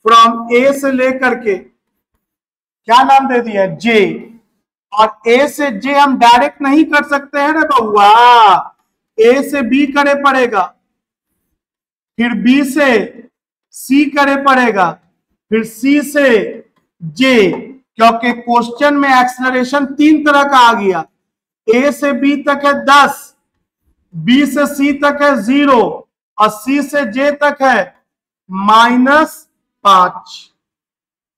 [SPEAKER 1] फ्रॉम ए से लेकर के क्या नाम दे दिया जे, और ए से जे हम डायरेक्ट नहीं कर सकते हैं रे बउआ, ए से बी करे पड़ेगा, फिर बी से सी करे पड़ेगा, फिर सी से जे, क्योंकि क्वेश्चन में एक्सेलरेशन 3 तरह का आ गया, ए से बी तक है 10, बी से सी तक है 0 और सी से जे तक है -5।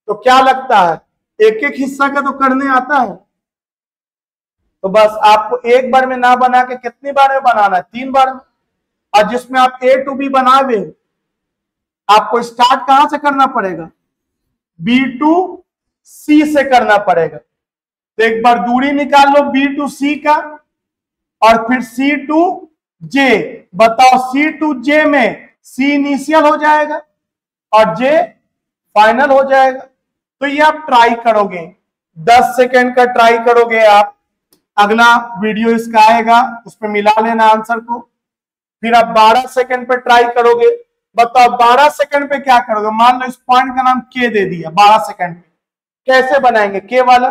[SPEAKER 1] तो क्या लगता है एक एक हिस्सा का तो करने आता है, तो बस आपको एक बार में ना बना के कितनी बार में बनाना है 3 बार में। और जिसमें आप ए टू बी बनावे आपको स्टार्ट कहां से करना पड़ेगा, बी टू सी से करना पड़ेगा। तो एक बार दूरी निकाल लो बी टू सी का और फिर सी टू जे, बताओ सी टू जे में सी इनिशियल हो जाएगा और जे फाइनल हो जाएगा। तो ये आप ट्राई करोगे 10 सेकंड का ट्राई करोगे आप, अगला वीडियो इसका आएगा उस पर मिला लेना आंसर को, फिर आप 12 सेकंड पे ट्राई करोगे। बताओ 12 सेकंड पे क्या करोगे, मान लो इस पॉइंट का नाम के दे दिया, 12 सेकंड पे कैसे बनाएंगे के वाला,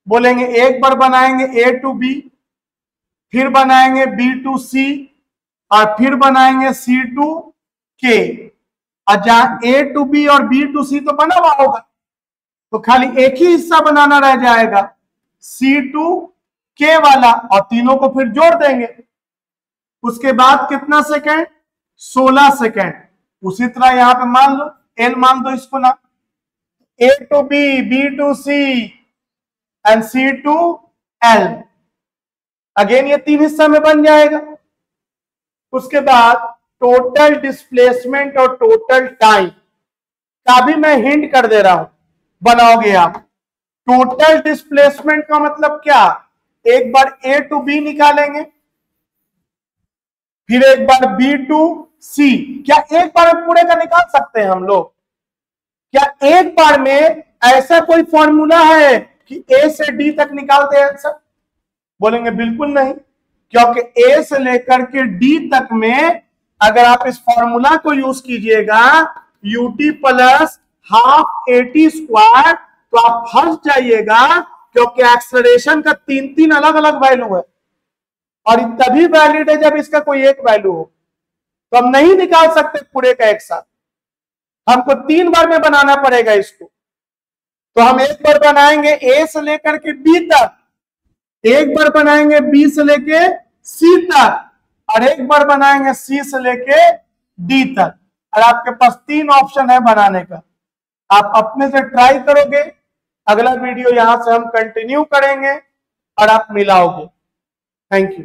[SPEAKER 1] बोलेंगे एक बार बनाएंगे ए टू बी, फिर बनाएंगे बी टू सी और फिर बनाएंगे सी टू के, और जहां ए टू बी और बी टू सी तो बना हुआ होगा तो खाली एक ही हिस्सा बनाना रह जाएगा सी टू के वाला, और तीनों को फिर जोड़ देंगे। उसके बाद कितना सेकंड 16 सेकंड। उसी तरह यहां पे मान लो एल मान दो इसको ना, A to B, B to C and C to L, again ये 3 हिस्सा में बन जाएगा। उसके बाद टोटल डिस्प्लेसमेंट और टोटल टाइम का भी मैं हिंट कर दे रहा हूं, बनाओगे आप। टोटल डिस्प्लेसमेंट का मतलब क्या, एक बार ए टू बी निकालेंगे, फिर एक बार बी टू सी। क्या एक बार में पूरे का निकाल सकते हैं हम लोग? क्या एक बार में ऐसा कोई फॉर्मूला है कि ए से डी तक निकालते हैं आंसर? बोलेंगे बिल्कुल नहीं, क्योंकि ए से लेकर के डी तक में अगर आप इस फॉर्मूला को यूज कीजिएगा UT plus half AT square, तो आप फंस जाइएगा, क्योंकि एक्सेलरेशन का तीन तीन अलग अलग वैल्यू है और तभी वैलिड है जब इसका कोई एक वैल्यू हो। तो हम नहीं निकाल सकते पूरे का एक साथ, हमको 3 बार में बनाना पड़ेगा इसको। तो हम एक बार बनाएंगे ए से लेकर के बी तक, एक बार बनाएंगे बी से लेके सी तक, और एक बार बनाएंगे सी से लेके डी तक। और आपके पास 3 ऑप्शन है बनाने का, आप अपने से ट्राई करोगे, अगला वीडियो यहां से हम कंटिन्यू करेंगे और आप मिलाओगे। Thank you.